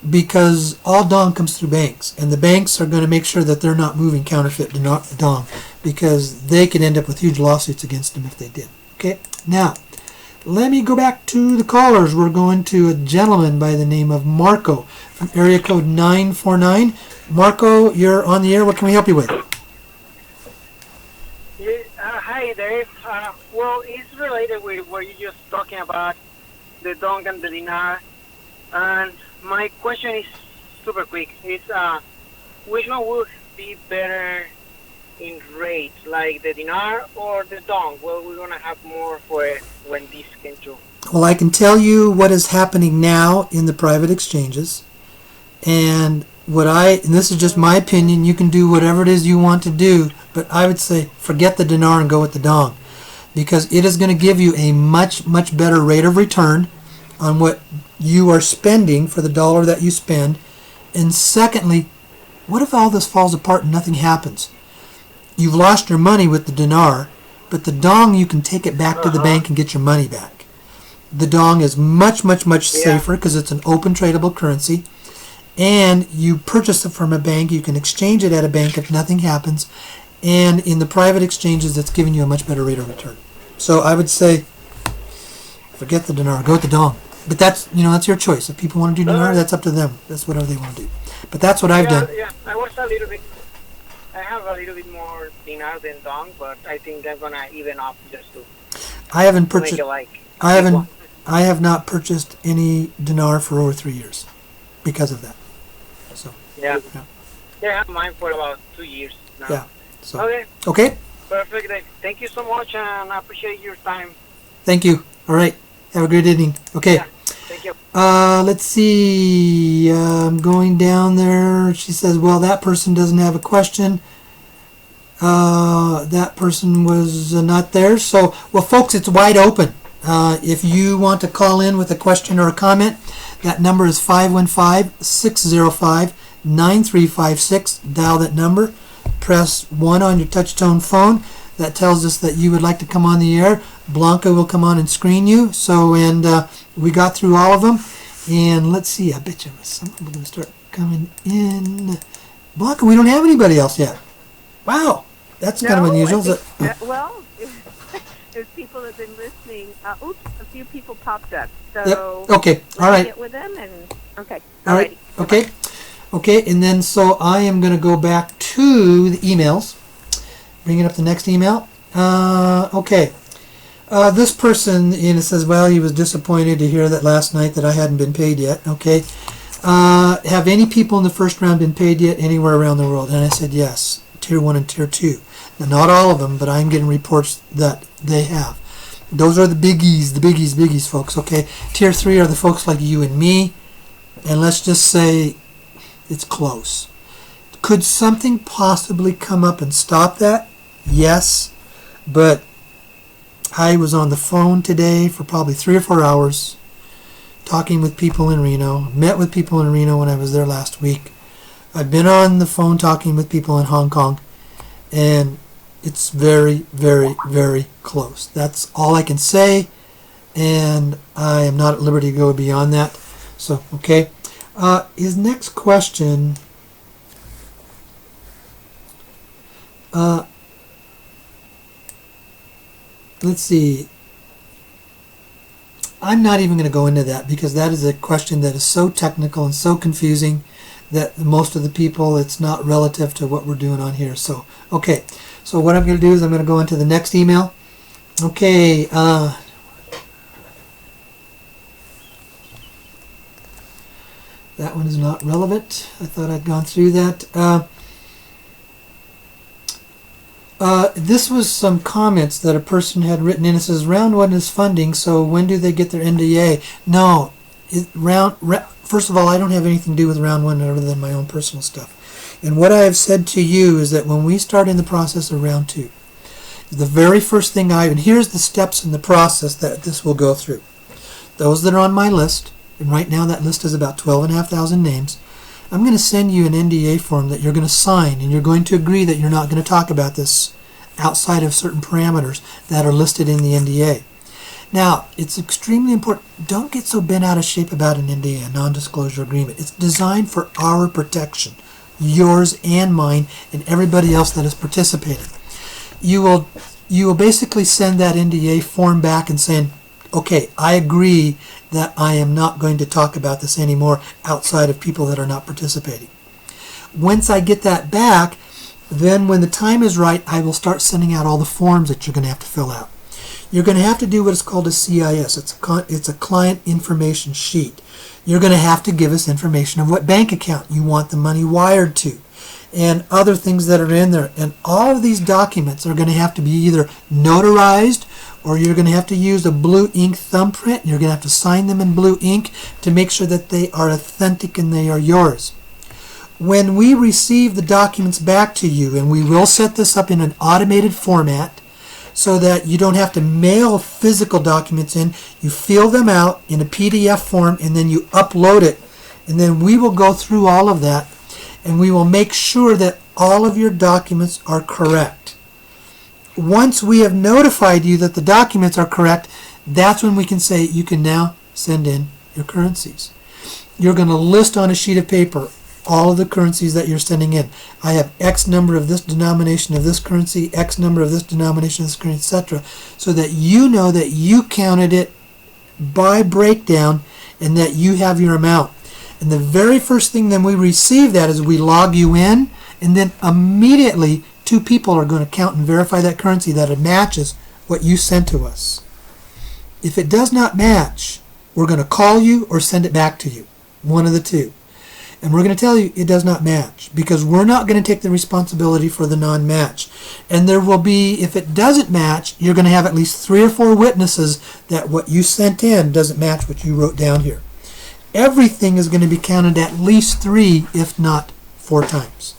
because all dong comes through banks, and the banks are going to make sure that they're not moving counterfeit dong because they could end up with huge lawsuits against them if they did. Okay, now let me go back to the callers. We're going to a gentleman by the name of Marco from area code 949. Marco, you're on the air. What can we help you with? Hi, Dave. Well, it's related with what you're just talking about, the dong and the dinar. And my question is super quick. It's which one would be better in rate, like the dinar or the dong? Well, we're going to have more for it when this came through. Well, I can tell you what is happening now in the private exchanges. And this is just my opinion, you can do whatever it is you want to do, but I would say forget the dinar and go with the dong, because it is going to give you a much, much better rate of return on what you are spending for the dollar that you spend. And secondly, what if all this falls apart and nothing happens? You've lost your money with the dinar, but the dong, you can take it back to the bank and get your money back. The dong is much, much, much safer because it's an open tradable currency. And you purchase it from a bank, you can exchange it at a bank if nothing happens, and in the private exchanges it's giving you a much better rate of return. So I would say forget the dinar, go with the dong. But that's your choice. If people want to do dinar, that's up to them. That's whatever they want to do. But that's what I've done. Yeah, I have a little bit more dinar than dong, but I think I'm gonna even off just to I haven't purchased make it like I have not purchased any dinar for over 3 years because of that. So yeah, I have mine for about 2 years now. Yeah. So okay. Perfect. Thank you so much, and I appreciate your time. Thank you. All right. Have a great evening. Okay. Yeah, thank you. Let's see. I'm going down there. She says, well, that person doesn't have a question. That person was not there. So, well, folks, it's wide open. If you want to call in with a question or a comment, that number is 515-605-9356. Dial that number. Press 1 on your touch-tone phone. That tells us that you would like to come on the air. Blanca will come on and screen you. So, and we got through all of them. And let's see, I bet you some of them are going to start coming in. Blanca, we don't have anybody else yet. Wow, that's kind of unusual. Well, there's people that have been listening. A few people popped up. So okay, all right. Get with them and okay. All right. Okay. Okay, and then so I am going to go back to the emails. Bringing up the next email. Okay. This person says, well, he was disappointed to hear that last night that I hadn't been paid yet. Okay. Have any people in the first round been paid yet anywhere around the world? And I said, yes. Tier 1 and Tier 2. Now, not all of them, but I'm getting reports that they have. Those are the biggies, folks, okay? Tier 3 are the folks like you and me, and let's just say it's close. Could something possibly come up and stop that? Yes, but I was on the phone today for probably 3 or 4 hours talking with people in Reno, met with people in Reno when I was there last week. I've been on the phone talking with people in Hong Kong, and it's very, very, very close. That's all I can say, and I am not at liberty to go beyond that. So, okay. His next question, let's see. I'm not even going to go into that because that is a question that is so technical and so confusing that most of the people, it's not relative to what we're doing on here. So, okay. So what I'm going to do is I'm going to go into the next email. Okay. That one is not relevant. I thought I'd gone through that. This was some comments that a person had written in. It says, round 1 is funding, so when do they get their NDA? No. First of all, I don't have anything to do with round 1 other than my own personal stuff. And what I have said to you is that when we start in the process of round 2, the very first thing and here's the steps in the process that this will go through. Those that are on my list, and right now that list is about 12,500 names, I'm going to send you an NDA form that you're going to sign, and you're going to agree that you're not going to talk about this outside of certain parameters that are listed in the NDA. Now, it's extremely important. Don't get so bent out of shape about an NDA, a non-disclosure agreement. It's designed for our protection, yours and mine, and everybody else that is participating. You will basically send that NDA form back and saying, okay, I agree that I am not going to talk about this anymore outside of people that are not participating. Once I get that back, then when the time is right, I will start sending out all the forms that you're going to have to fill out. You're going to have to do what is called a CIS. It's a client information sheet. You're going to have to give us information of what bank account you want the money wired to and other things that are in there. And all of these documents are going to have to be either notarized or you're going to have to use a blue ink thumbprint. You're going to have to sign them in blue ink to make sure that they are authentic and they are yours. When we receive the documents back to you, and we will set this up in an automated format so that you don't have to mail physical documents in, you fill them out in a PDF form and then you upload it, and then we will go through all of that and we will make sure that all of your documents are correct. Once we have notified you that the documents are correct, that's when we can say you can now send in your currencies. You're going to list on a sheet of paper all of the currencies that you're sending in. I have X number of this denomination of this currency, X number of this denomination of this currency, etc. So that you know that you counted it by breakdown and that you have your amount. And the very first thing then we receive that is we log you in, and then immediately 2 people are going to count and verify that currency that it matches what you sent to us. If it does not match, we're going to call you or send it back to you, one of the two. And we're going to tell you it does not match because we're not going to take the responsibility for the non-match. And there will be, if it doesn't match, you're going to have at least 3 or 4 witnesses that what you sent in doesn't match what you wrote down here. Everything is going to be counted at least 3, if not 4 times.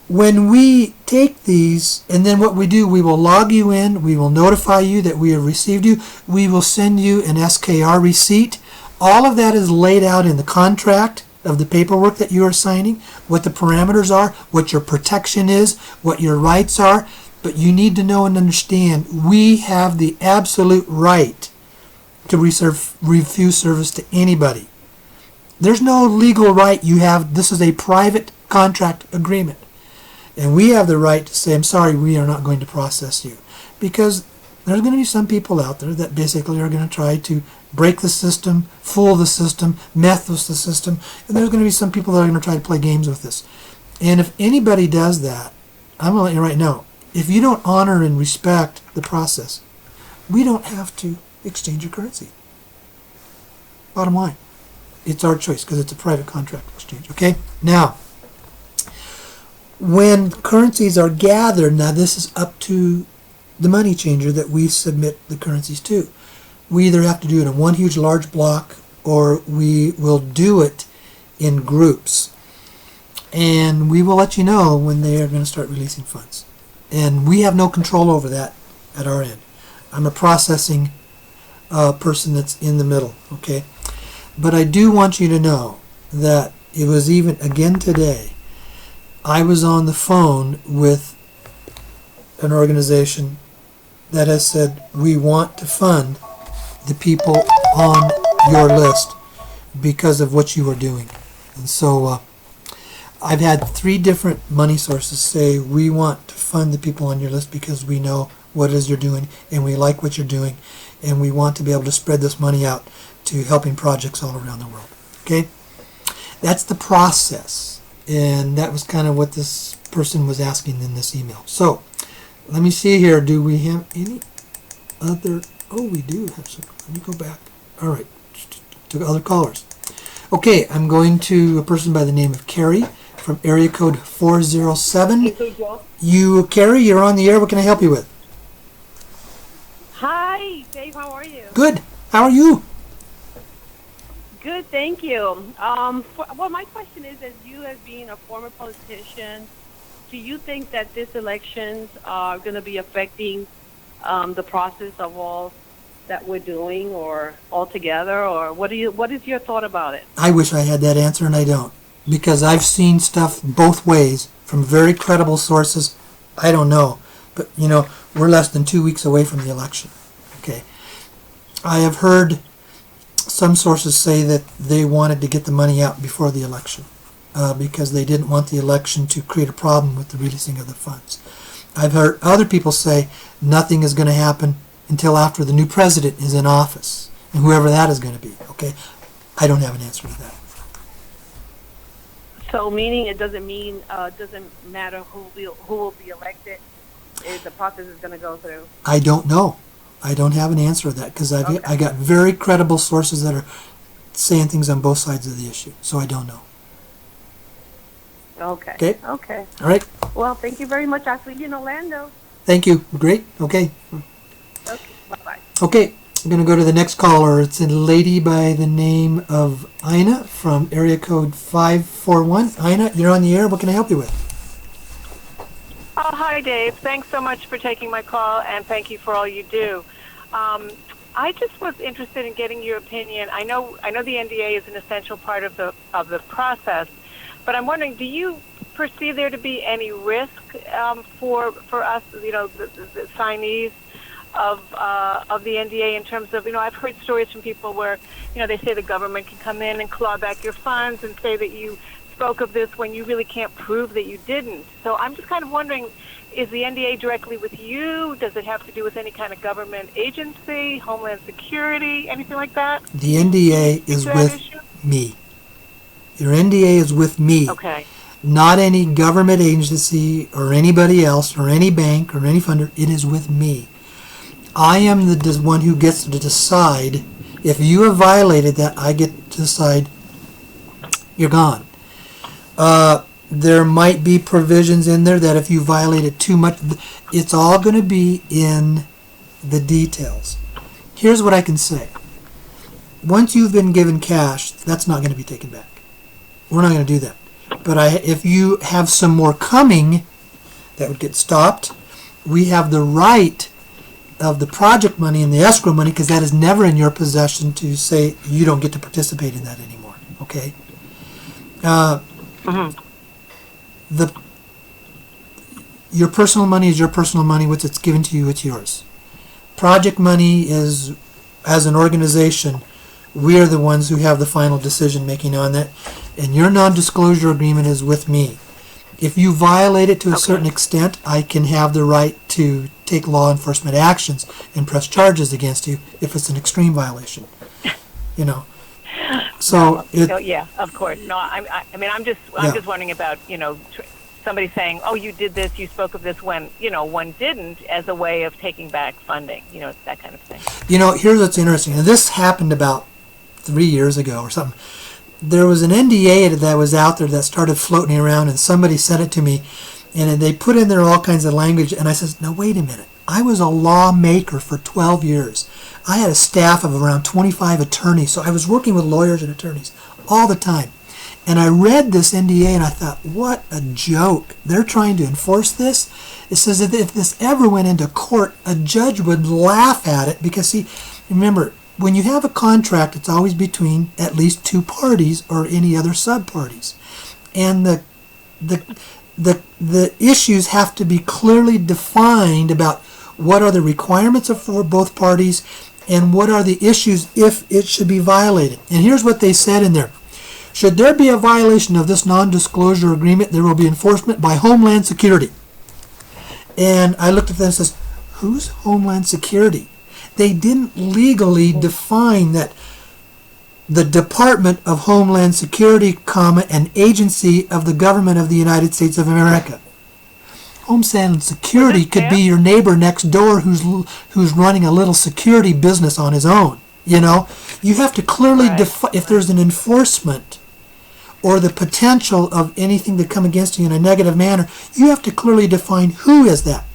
When we take these, and then what we do, we will log you in, we will notify you that we have received you, we will send you an SKR receipt. All of that is laid out in the contract of the paperwork that you are signing, what the parameters are, what your protection is, what your rights are. But you need to know and understand we have the absolute right to refuse service to anybody. There's no legal right you have. This is a private contract agreement. And we have the right to say, I'm sorry, we are not going to process you. Because there's going to be some people out there that basically are going to try to break the system, fool the system, mess with the system, and there's going to be some people that are going to try to play games with this. And if anybody does that, I'm going to let you right now, if you don't honor and respect the process, we don't have to exchange your currency. Bottom line, it's our choice because it's a private contract exchange. Okay? Now, when currencies are gathered, now this is up to the money changer that we submit the currencies to. We either have to do it in one huge large block, or we will do it in groups. And we will let you know when they are going to start releasing funds. And we have no control over that at our end. I'm a processing person that's in the middle, okay? But I do want you to know that it was even, again today, I was on the phone with an organization that has said, we want to fund the people on your list because of what you are doing. And so I've had 3 different money sources say, we want to fund the people on your list because we know what it is you're doing and we like what you're doing and we want to be able to spread this money out to helping projects all around the world. Okay? That's the process. And that was kind of what this person was asking in this email. So, let me see here. Do we have any other... Oh, we do have some. Let me go back. All right. To other callers. Okay, I'm going to a person by the name of Carrie from area code 407. You, Carrie, you're on the air. What can I help you with? Hi, Dave. How are you? Good. How are you? Good, thank you. Well, my question is, as you as being a former politician, do you think that this elections are going to be affecting the process of all that we're doing, or altogether, or what is your thought about it? I wish I had that answer, and I don't, because I've seen stuff both ways from very credible sources. I don't know, but you know, we're less than 2 weeks away from the election. Okay, I have heard some sources say that they wanted to get the money out before the election because they didn't want the election to create a problem with the releasing of the funds. I've heard other people say nothing is going to happen until after the new president is in office, and whoever that is going to be. Okay, I don't have an answer to that. So, meaning it doesn't matter who will be elected. The process is going to go through. I don't know. I don't have an answer to that because I got very credible sources that are saying things on both sides of the issue. So I don't know. Okay. All right. Well, thank you very much. I'll see you in Orlando. Thank you. Great. Okay. Okay. Bye-bye. Okay. I'm going to go to the next caller. It's a lady by the name of Ina from area code 541. Ina, you're on the air. What can I help you with? Oh, hi, Dave. Thanks so much for taking my call, and thank you for all you do. I just was interested in getting your opinion. I know the NDA is an essential part of the process, but I'm wondering, do you perceive there to be any risk for us, you know, the signees of the NDA in terms of, you know, I've heard stories from people where, you know, they say the government can come in and claw back your funds and say that you spoke of this when you really can't prove that you didn't. So I'm just kind of wondering, is the NDA directly with you? Does it have to do with any kind of government agency, Homeland Security, anything like that? The NDA is with me. Your NDA is with me. Okay. Not any government agency or anybody else or any bank or any funder. It is with me. I am the one who gets to decide. If you have violated that, I get to decide you're gone. There might be provisions in there that if you violate it too much, it's all going to be in the details. Here's what I can say. Once you've been given cash, that's not going to be taken back. We're not going to do that. But if you have some more coming, that would get stopped. We have the right of the project money and the escrow money, because that is never in your possession, to say you don't get to participate in that anymore. Okay? Your personal money is your personal money. Once it's given to you, it's yours. Project money is, as an organization, we are the ones who have the final decision making on that, and your non-disclosure agreement is with me. If you violate it to a certain extent, I can have the right to take law enforcement actions and press charges against you if it's an extreme violation. You know. So yeah, of course. No, I mean, I'm just wondering about, you know, somebody saying, "Oh, you did this, you spoke of this," when, you know, one didn't, as a way of taking back funding. You know, that kind of thing. You know, here's what's interesting. And this happened about 3 years ago or something. There was an NDA that was out there that started floating around, and somebody sent it to me, and they put in there all kinds of language, and I said, "No, wait a minute. I was a lawmaker for 12 years. I had a staff of around 25 attorneys, so I was working with lawyers and attorneys all the time. And I read this NDA and I thought, what a joke. They're trying to enforce this. It says that if this ever went into court, a judge would laugh at it because, see, remember, when you have a contract, it's always between at least two parties or any other sub-parties. And the issues have to be clearly defined about what are the requirements for both parties and what are the issues if it should be violated. And here's what they said in there. Should there be a violation of this non-disclosure agreement, there will be enforcement by Homeland Security. And I looked at that and says, who's Homeland Security? They didn't legally define that the Department of Homeland Security, an agency of the government of the United States of America. Homeland Security could be your neighbor next door who's running a little security business on his own. You know, you have to clearly define if there's an enforcement or the potential of anything to come against you in a negative manner. You have to clearly define who is that.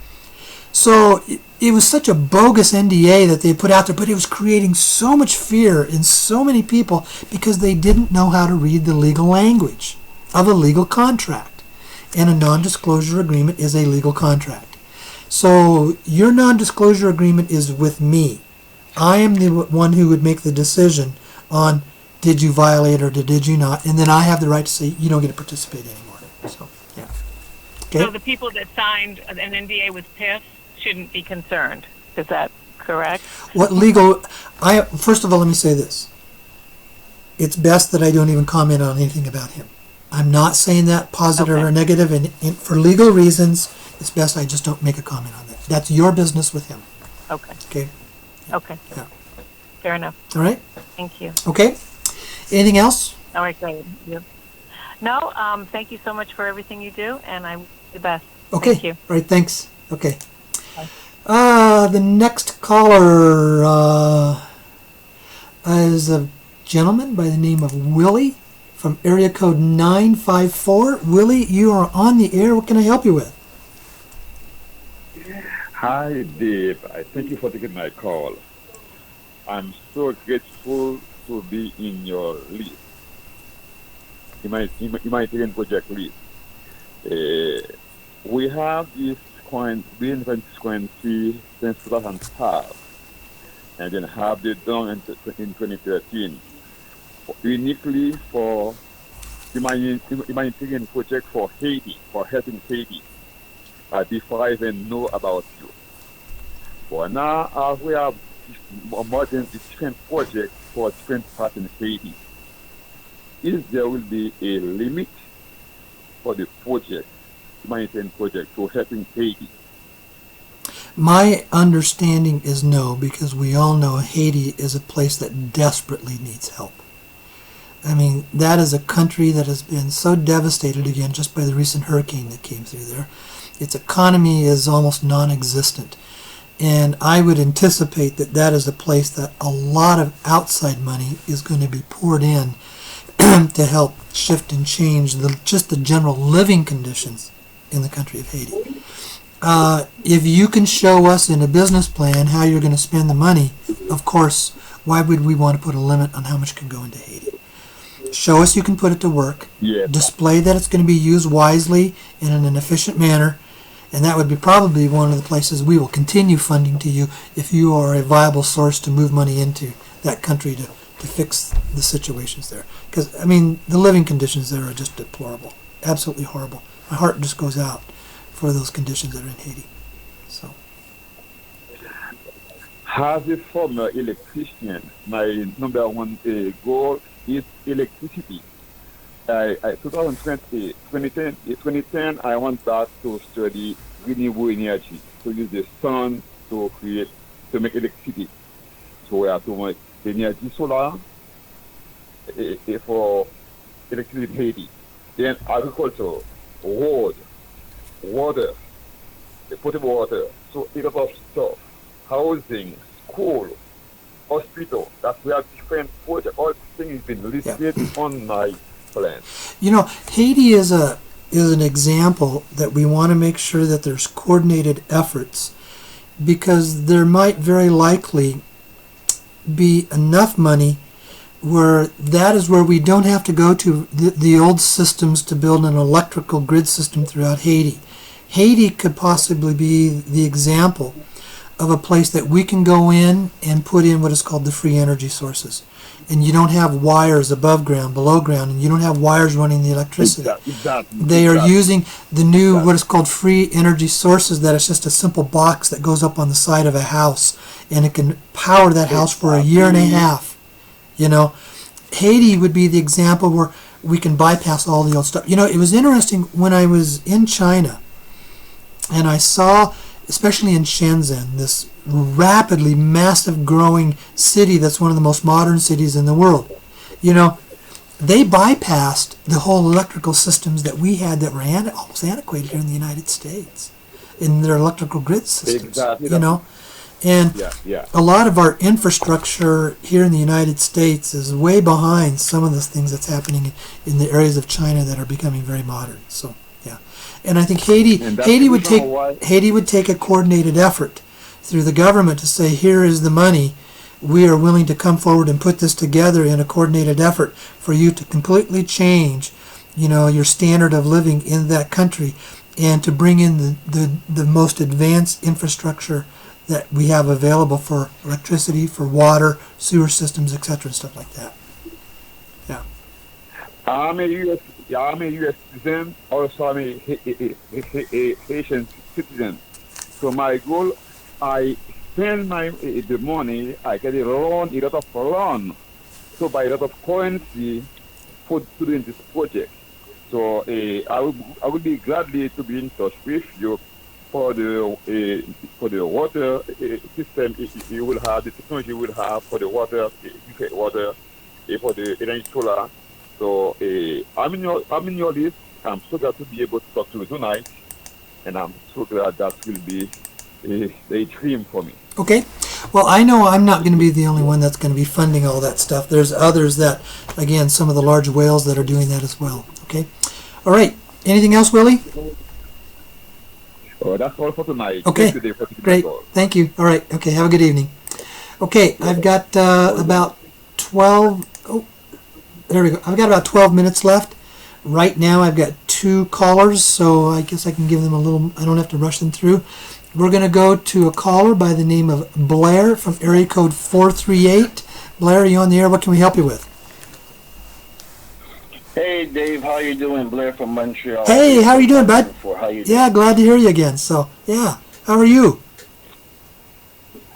So it was such a bogus NDA that they put out there, but it was creating so much fear in so many people because they didn't know how to read the legal language of a legal contract. And a non-disclosure agreement is a legal contract. So your non-disclosure agreement is with me. I am the one who would make the decision on did you violate or did you not, and then I have the right to say you don't get to participate anymore. So, yeah. Okay. So the people that signed an NDA with PIF shouldn't be concerned. Is that correct? What legal? First of all, let me say this. It's best that I don't even comment on anything about him. I'm not saying that positive or negative, and for legal reasons, it's best I just don't make a comment on that. That's your business with him. Okay. Okay. Okay. Yeah. Fair enough. All right. Thank you. Okay. Anything else? All right, great. Yeah. No, thank you so much for everything you do, and I'm the best. Okay. Thank you. All right, thanks. Okay. Bye. The next caller is a gentleman by the name of Willie from area code 954. Willie, you are on the air. What can I help you with? Hi, Dave. I thank you for taking my call. I'm so grateful to be in your list, in my humanitarian project list. We have this been frequency since 2005, and then have it done in 2013, uniquely for humanitarian project for Haiti, for helping Haiti, before I even know about you. But now, we have more than different projects for different parts in Haiti. Is there will be a limit for the project, humanitarian project, for helping Haiti? My understanding is no, because we all know Haiti is a place that desperately needs help. I mean, that is a country that has been so devastated again just by the recent hurricane that came through there. Its economy is almost non-existent. And I would anticipate that that is a place that a lot of outside money is going to be poured in to help shift and change just the general living conditions in the country of Haiti. If you can show us in a business plan how you're going to spend the money, of course, why would we want to put a limit on how much can go into Haiti? Show us you can put it to work. Yeah. Display that it's going to be used wisely and in an efficient manner. And that would be probably one of the places we will continue funding to you if you are a viable source to move money into that country to fix the situations there. Because, I mean, the living conditions there are just deplorable. Absolutely horrible. My heart just goes out for those conditions that are in Haiti. So. As a former electrician, my number one goal is electricity. 2010, I went back to study renewable energy, to use the sun to make electricity. So we have to make energy solar for electricity in Haiti. Then agriculture, road, water, potable water, so a lot of stuff, housing, school, hospital. That's we have different projects. All things been listed on my plan. You know, Haiti is an example that we want to make sure that there's coordinated efforts because there might very likely be enough money where that is where we don't have to go to the old systems to build an electrical grid system throughout Haiti. Haiti could possibly be the example of a place that we can go in and put in what is called the free energy sources. And you don't have wires above ground, below ground, and you don't have wires running the electricity. They are using the new what is called free energy sources, that is just a simple box that goes up on the side of a house, and it can power that house for a year and a half. You know, Haiti would be the example where we can bypass all the old stuff. You know, it was interesting when I was in China, and I saw, especially in Shenzhen, this rapidly massive growing city that's one of the most modern cities in the world. You know, they bypassed the whole electrical systems that we had that were almost antiquated here in the United States in their electrical grid systems. Exactly. You know, and Yeah. a lot of our infrastructure here in the United States is way behind some of the things that's happening in the areas of China that are becoming very modern. So, yeah. And I think Haiti would take a coordinated effort through the government to say, here is the money. We are willing to come forward and put this together in a coordinated effort for you to completely change, you know, your standard of living in that country, and to bring in the most advanced infrastructure that we have available for electricity, for water, sewer systems, etc., and stuff like that. Yeah. I'm a U.S. citizen. Also, I'm a Haitian citizen. So my goal, I spend the money, I get a lot of loan. So by a lot of currency for doing this project. So I would be gladly to be in touch with you for the water system. You will have the technology you will have for the water, for the energy solar. So I'm in your list. I'm so glad to be able to talk to you tonight, and I'm so glad that will be a dream for me. Okay. Well, I know I'm not going to be the only one that's going to be funding all that stuff. There's others that, again, some of the large whales that are doing that as well. Okay. All right. Anything else, Willie? Oh, that's all for tonight. Okay. Great. Thank you. All right. Okay. Have a good evening. Okay. I've got about 12. Oh, there we go. I've got about 12 minutes left. Right now, I've got 2 callers, so I guess I can give them a little. I don't have to rush them through. We're going to go to a caller by the name of Blair from area code 438. Blair, are you on the air? What can we help you with? Hey, Dave. How you doing? Blair from Montreal. Hey, how are you doing, bud? How you doing? Yeah, glad to hear you again. So, yeah. How are you?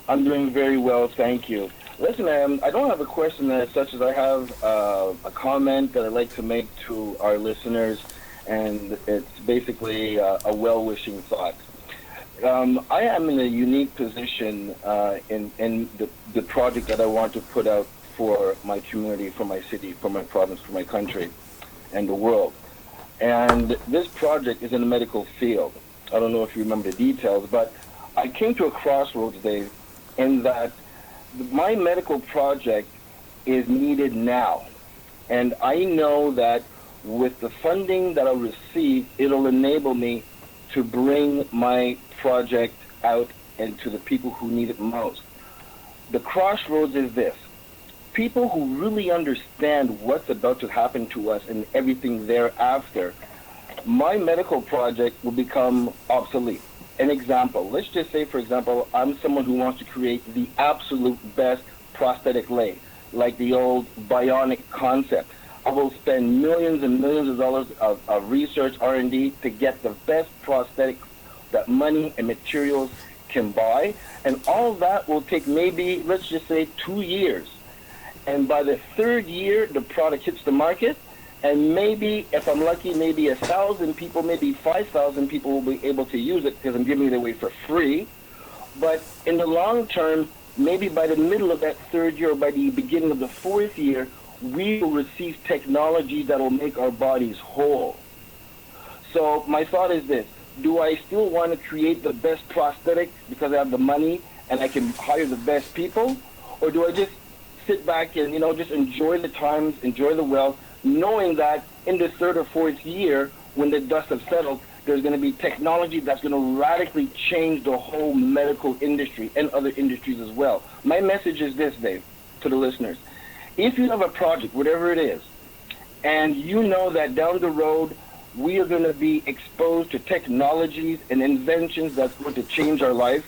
I'm doing very well, thank you. Listen, I don't have a question as such as I have a comment that I'd like to make to our listeners, and it's basically a well-wishing thought. I am in a unique position in the project that I want to put out for my community, for my city, for my province, for my country, and the world. And this project is in the medical field. I don't know if you remember the details, but I came to a crossroads, Dave, in that my medical project is needed now. And I know that with the funding that I'll receive, it'll enable me to bring my project out and to the people who need it most. The crossroads is this. People who really understand what's about to happen to us and everything thereafter, my medical project will become obsolete. An example, let's just say, for example, I'm someone who wants to create the absolute best prosthetic leg, like the old bionic concept. I will spend millions and millions of dollars of research, R&D to get the best prosthetic that money and materials can buy. And all that will take maybe, let's just say, 2 years. And by the 3rd year, the product hits the market. And maybe, if I'm lucky, maybe 1,000 people, maybe 5,000 people will be able to use it because I'm giving it away for free. But in the long term, maybe by the middle of that 3rd year or by the beginning of the 4th year, we will receive technology that will make our bodies whole. So my thought is this. Do I still want to create the best prosthetic because I have the money and I can hire the best people? Or do I just sit back and, just enjoy the times, enjoy the wealth, knowing that in the 3rd or 4th year, when the dust has settled, There's going to be technology that's going to radically change the whole medical industry and other industries as well. My message is this, Dave, to the listeners. If you have a project, whatever it is, and you know that down the road we are going to be exposed to technologies and inventions that's going to change our life,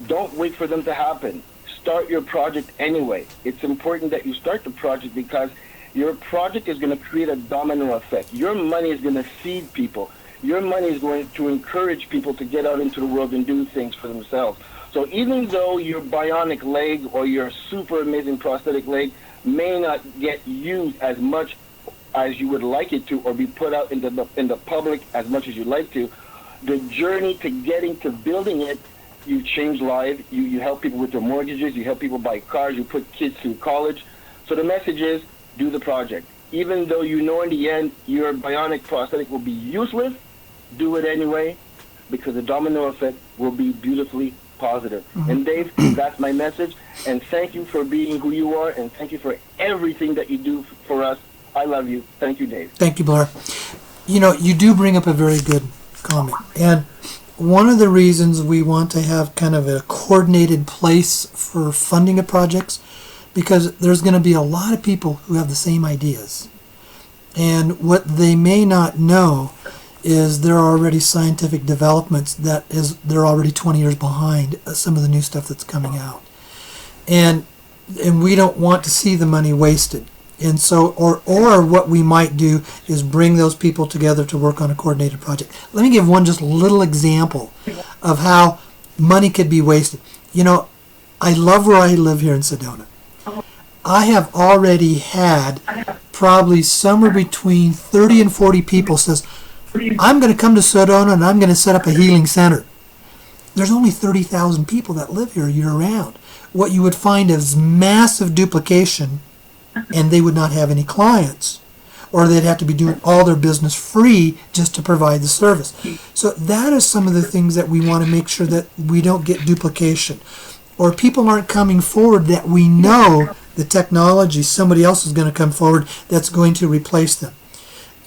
don't wait for them to happen. Start your project anyway. It's important that you start the project because your project is going to create a domino effect. Your money is going to feed people. Your money is going to encourage people to get out into the world and do things for themselves. So even though your bionic leg or your super amazing prosthetic leg may not get used as much as you would like it to, or be put out in the public as much as you'd like to, the journey to getting to building it, you change lives, you help people with their mortgages, you help people buy cars, you put kids through college. So the message is, do the project. Even though you know in the end your bionic prosthetic will be useless, do it anyway, because the domino effect will be beautifully positive. Mm-hmm. And Dave, that's my message. And thank you for being who you are, and thank you for everything that you do for us. I love you. Thank you, Dave. Thank you, Blair. You know, you do bring up a very good comment. And one of the reasons we want to have kind of a coordinated place for funding of projects, because there's going to be a lot of people who have the same ideas. And what they may not know is there are already scientific developments they're already 20 years behind some of the new stuff that's coming out. And we don't want to see the money wasted. And so, or what we might do is bring those people together to work on a coordinated project. Let me give one just little example of how money could be wasted. You know, I love where I live here in Sedona. I have already had probably somewhere between 30 and 40 people says, I'm going to come to Sedona and I'm going to set up a healing center. There's only 30,000 people that live here year-round. What you would find is massive duplication, and they would not have any clients, or they'd have to be doing all their business free just to provide the service. So that is some of the things that we want to make sure that we don't get duplication, or people aren't coming forward that we know the technology, somebody else is going to come forward that's going to replace them.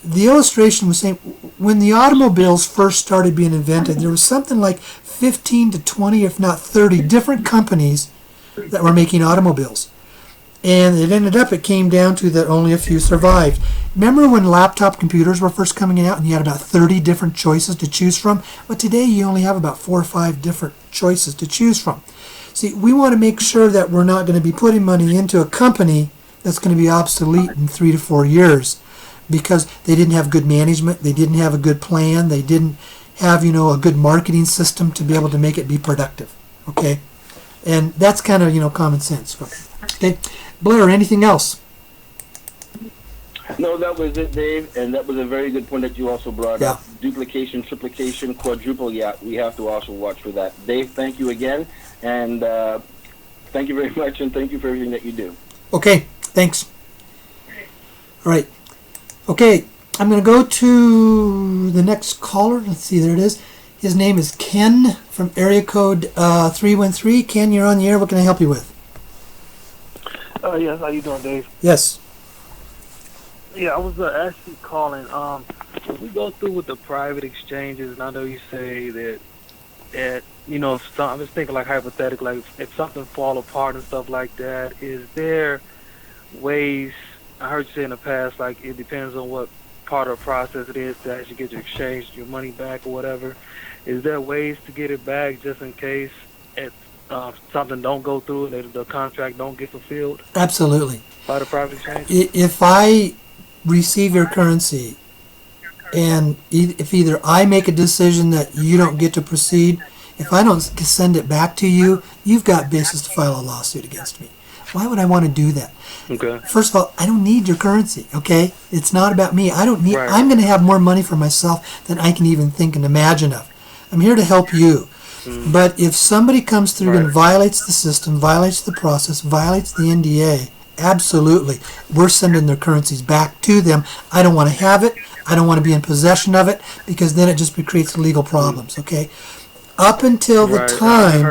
The illustration was saying when the automobiles first started being invented, there was something like 15 to 20, if not 30 different companies that were making automobiles. And it came down to that only a few survived. Remember when laptop computers were first coming out and you had about 30 different choices to choose from? But today you only have about 4 or 5 different choices to choose from. See, we want to make sure that we're not going to be putting money into a company that's going to be obsolete in 3 to 4 years because they didn't have good management, they didn't have a good plan, they didn't have, a good marketing system to be able to make it be productive. Okay? And that's kind of, common sense. Okay? Blair, anything else? No, that was it, Dave, and that was a very good point that you also brought up. Duplication, triplication, quadruple, we have to also watch for that. Dave, thank you again, and thank you very much, and thank you for everything that you do. Okay, thanks. All right. Okay, I'm going to go to the next caller. Let's see, there it is. His name is Ken from area code 313. Ken, you're on the air. What can I help you with? Yes, how you doing, Dave? Yes. Yeah, I was actually calling. If we go through with the private exchanges, and I know you say that, I'm just thinking like hypothetically, like if something fall apart and stuff like that, is there ways, I heard you say in the past, like it depends on what part of the process it is to actually get your exchange, your money back or whatever. Is there ways to get it back just in case something don't go through and the contract don't get fulfilled? Absolutely. By the private exchange? If I receive your currency and if either I make a decision that you don't get to proceed, if I don't send it back to you, you've got basis to file a lawsuit against me. Why would I want to do that? Okay. First of all, I don't need your currency, okay? It's not about me. I don't need. Right. I'm going to have more money for myself than I can even think and imagine of. I'm here to help you. But if somebody comes through and violates the system, violates the process, violates the NDA, absolutely, we're sending their currencies back to them. I don't want to have it. I don't want to be in possession of it because then it just creates legal problems, okay? Up until the time,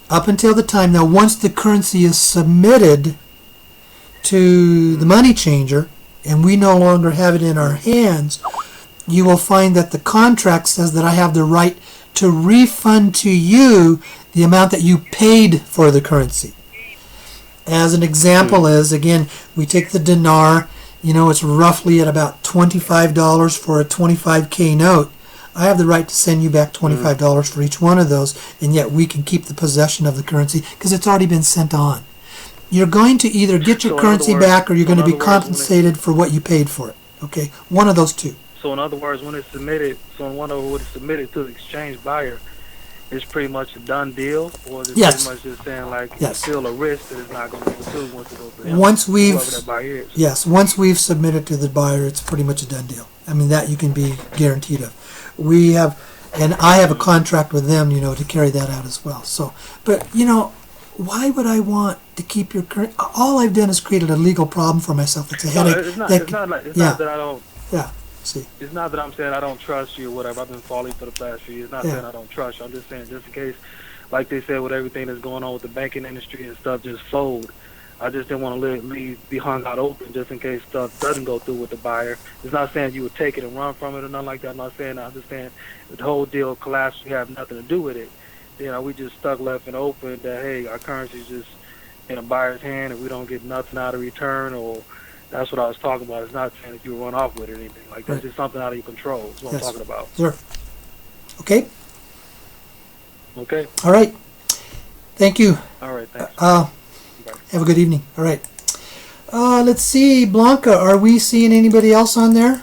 up until the time, now once the currency is submitted to the money changer and we no longer have it in our hands, you will find that the contract says that I have the right to refund to you the amount that you paid for the currency. As an example is, again, we take the dinar, it's roughly at about $25 for a 25K note. I have the right to send you back $25 for each one of those, and yet we can keep the possession of the currency because it's already been sent on. You're going to either get your currency back or you're going to be compensated for what you paid for it. Okay? One of those two. So in other words, when it's submitted, when it's submitted to the exchange buyer, it's pretty much a done deal, or is it pretty much just saying it's still a risk that it's not going to go through once it goes to him, whoever that buyer is? Yes, once we've submitted to the buyer, it's pretty much a done deal. I mean, that you can be guaranteed of. We have, and I have a contract with them, to carry that out as well. So, but why would I want to keep your current? All I've done is created a legal problem for myself. It's a headache. It's not that I don't. Yeah. See. It's not that I'm saying I don't trust you or whatever. I've been following for the past few years. Not saying I don't trust you. I'm just saying, just in case, like they said, with everything that's going on with the banking industry and stuff, just fold. I just didn't want to be hung out open just in case stuff doesn't go through with the buyer. It's not saying you would take it and run from it or nothing like that. I'm not saying that. I'm just saying the whole deal collapsed. We have nothing to do with it. We just stuck left and open that, hey, our currency's just in a buyer's hand and we don't get nothing out of return, or that's what I was talking about. It's not saying that you run off with it or anything like that. It's just something out of your control. That's what I'm talking about. Sure. Okay. Okay. All right. Thank you. All right. Thanks. Have a good evening. All right. Let's see, Blanca. Are we seeing anybody else on there?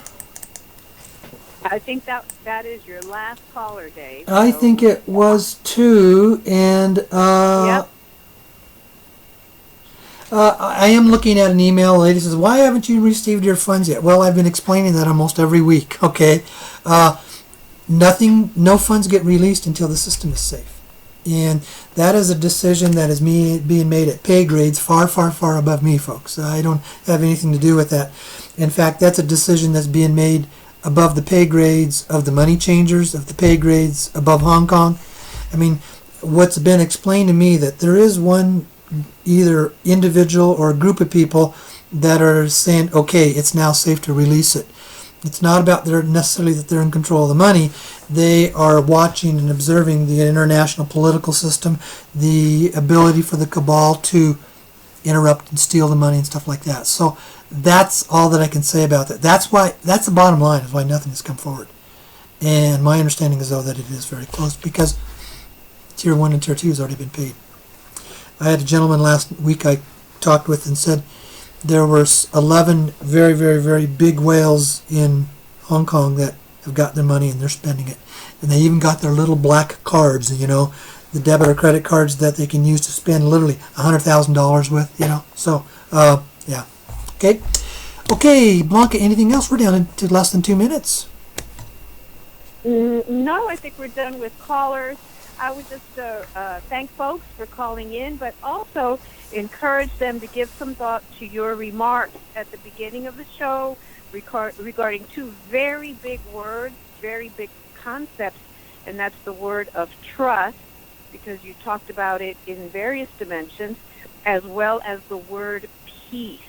I think that is your last caller, Dave. I think it was too, and yep. I am looking at an email. A lady says, "Why haven't you received your funds yet?" Well, I've been explaining that almost every week. Okay, no funds get released until the system is safe, and that is a decision that is being made at pay grades far, far, far above me, folks. I don't have anything to do with that. In fact, that's a decision that's being made above the pay grades of the money changers, of the pay grades above Hong Kong. I mean, what's been explained to me that there is one either individual or a group of people that are saying, okay, it's now safe to release it. It's not about necessarily that they're in control of the money. They are watching and observing the international political system, the ability for the cabal to interrupt and steal the money and stuff like that. So that's all that I can say about that. That's the bottom line, is why nothing has come forward. And my understanding is, though, that it is very close because Tier 1 and Tier 2 has already been paid. I had a gentleman last week I talked with and said there were 11 very, very, very big whales in Hong Kong that have got their money and they're spending it. And they even got their little black cards, the debit or credit cards that they can use to spend literally $100,000 with, So, yeah. Okay, Blanca, anything else? We're down to less than 2 minutes. No, I think we're done with callers. I would just thank folks for calling in, but also encourage them to give some thought to your remarks at the beginning of the show regarding two very big words, very big concepts, and that's the word of trust, because you talked about it in various dimensions, as well as the word peace.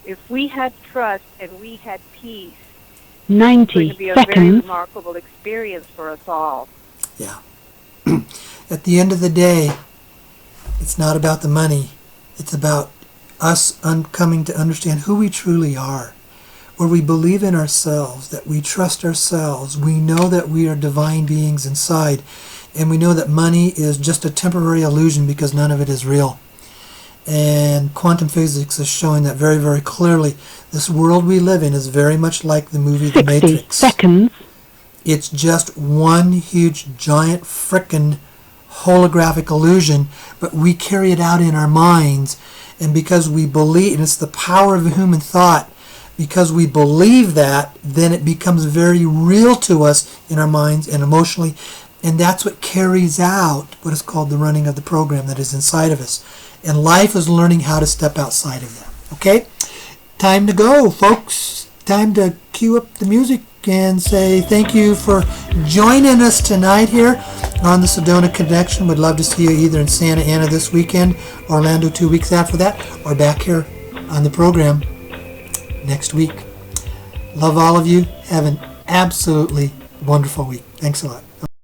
If we had trust and we had peace, 90 it's going to be a very remarkable experience for us all. Yeah. At the end of the day, it's not about the money. It's about us coming to understand who we truly are, where we believe in ourselves, that we trust ourselves. We know that we are divine beings inside, and we know that money is just a temporary illusion because none of it is real. And quantum physics is showing that very, very clearly. This world we live in is very much like the movie The Matrix. 60 seconds. It's just one huge, giant, frickin' holographic illusion, but we carry it out in our minds. And because we believe, and it's the power of human thought, because we believe that, then it becomes very real to us in our minds and emotionally. And that's what carries out what is called the running of the program that is inside of us. And life is learning how to step outside of that. Okay? Time to go, folks. Time to cue up the music and say thank you for joining us tonight here on the Sedona Connection. Would love to see you either in Santa Ana this weekend, Orlando 2 weeks after that, or back here on the program next week. Love all of you. Have an absolutely wonderful week. Thanks a lot.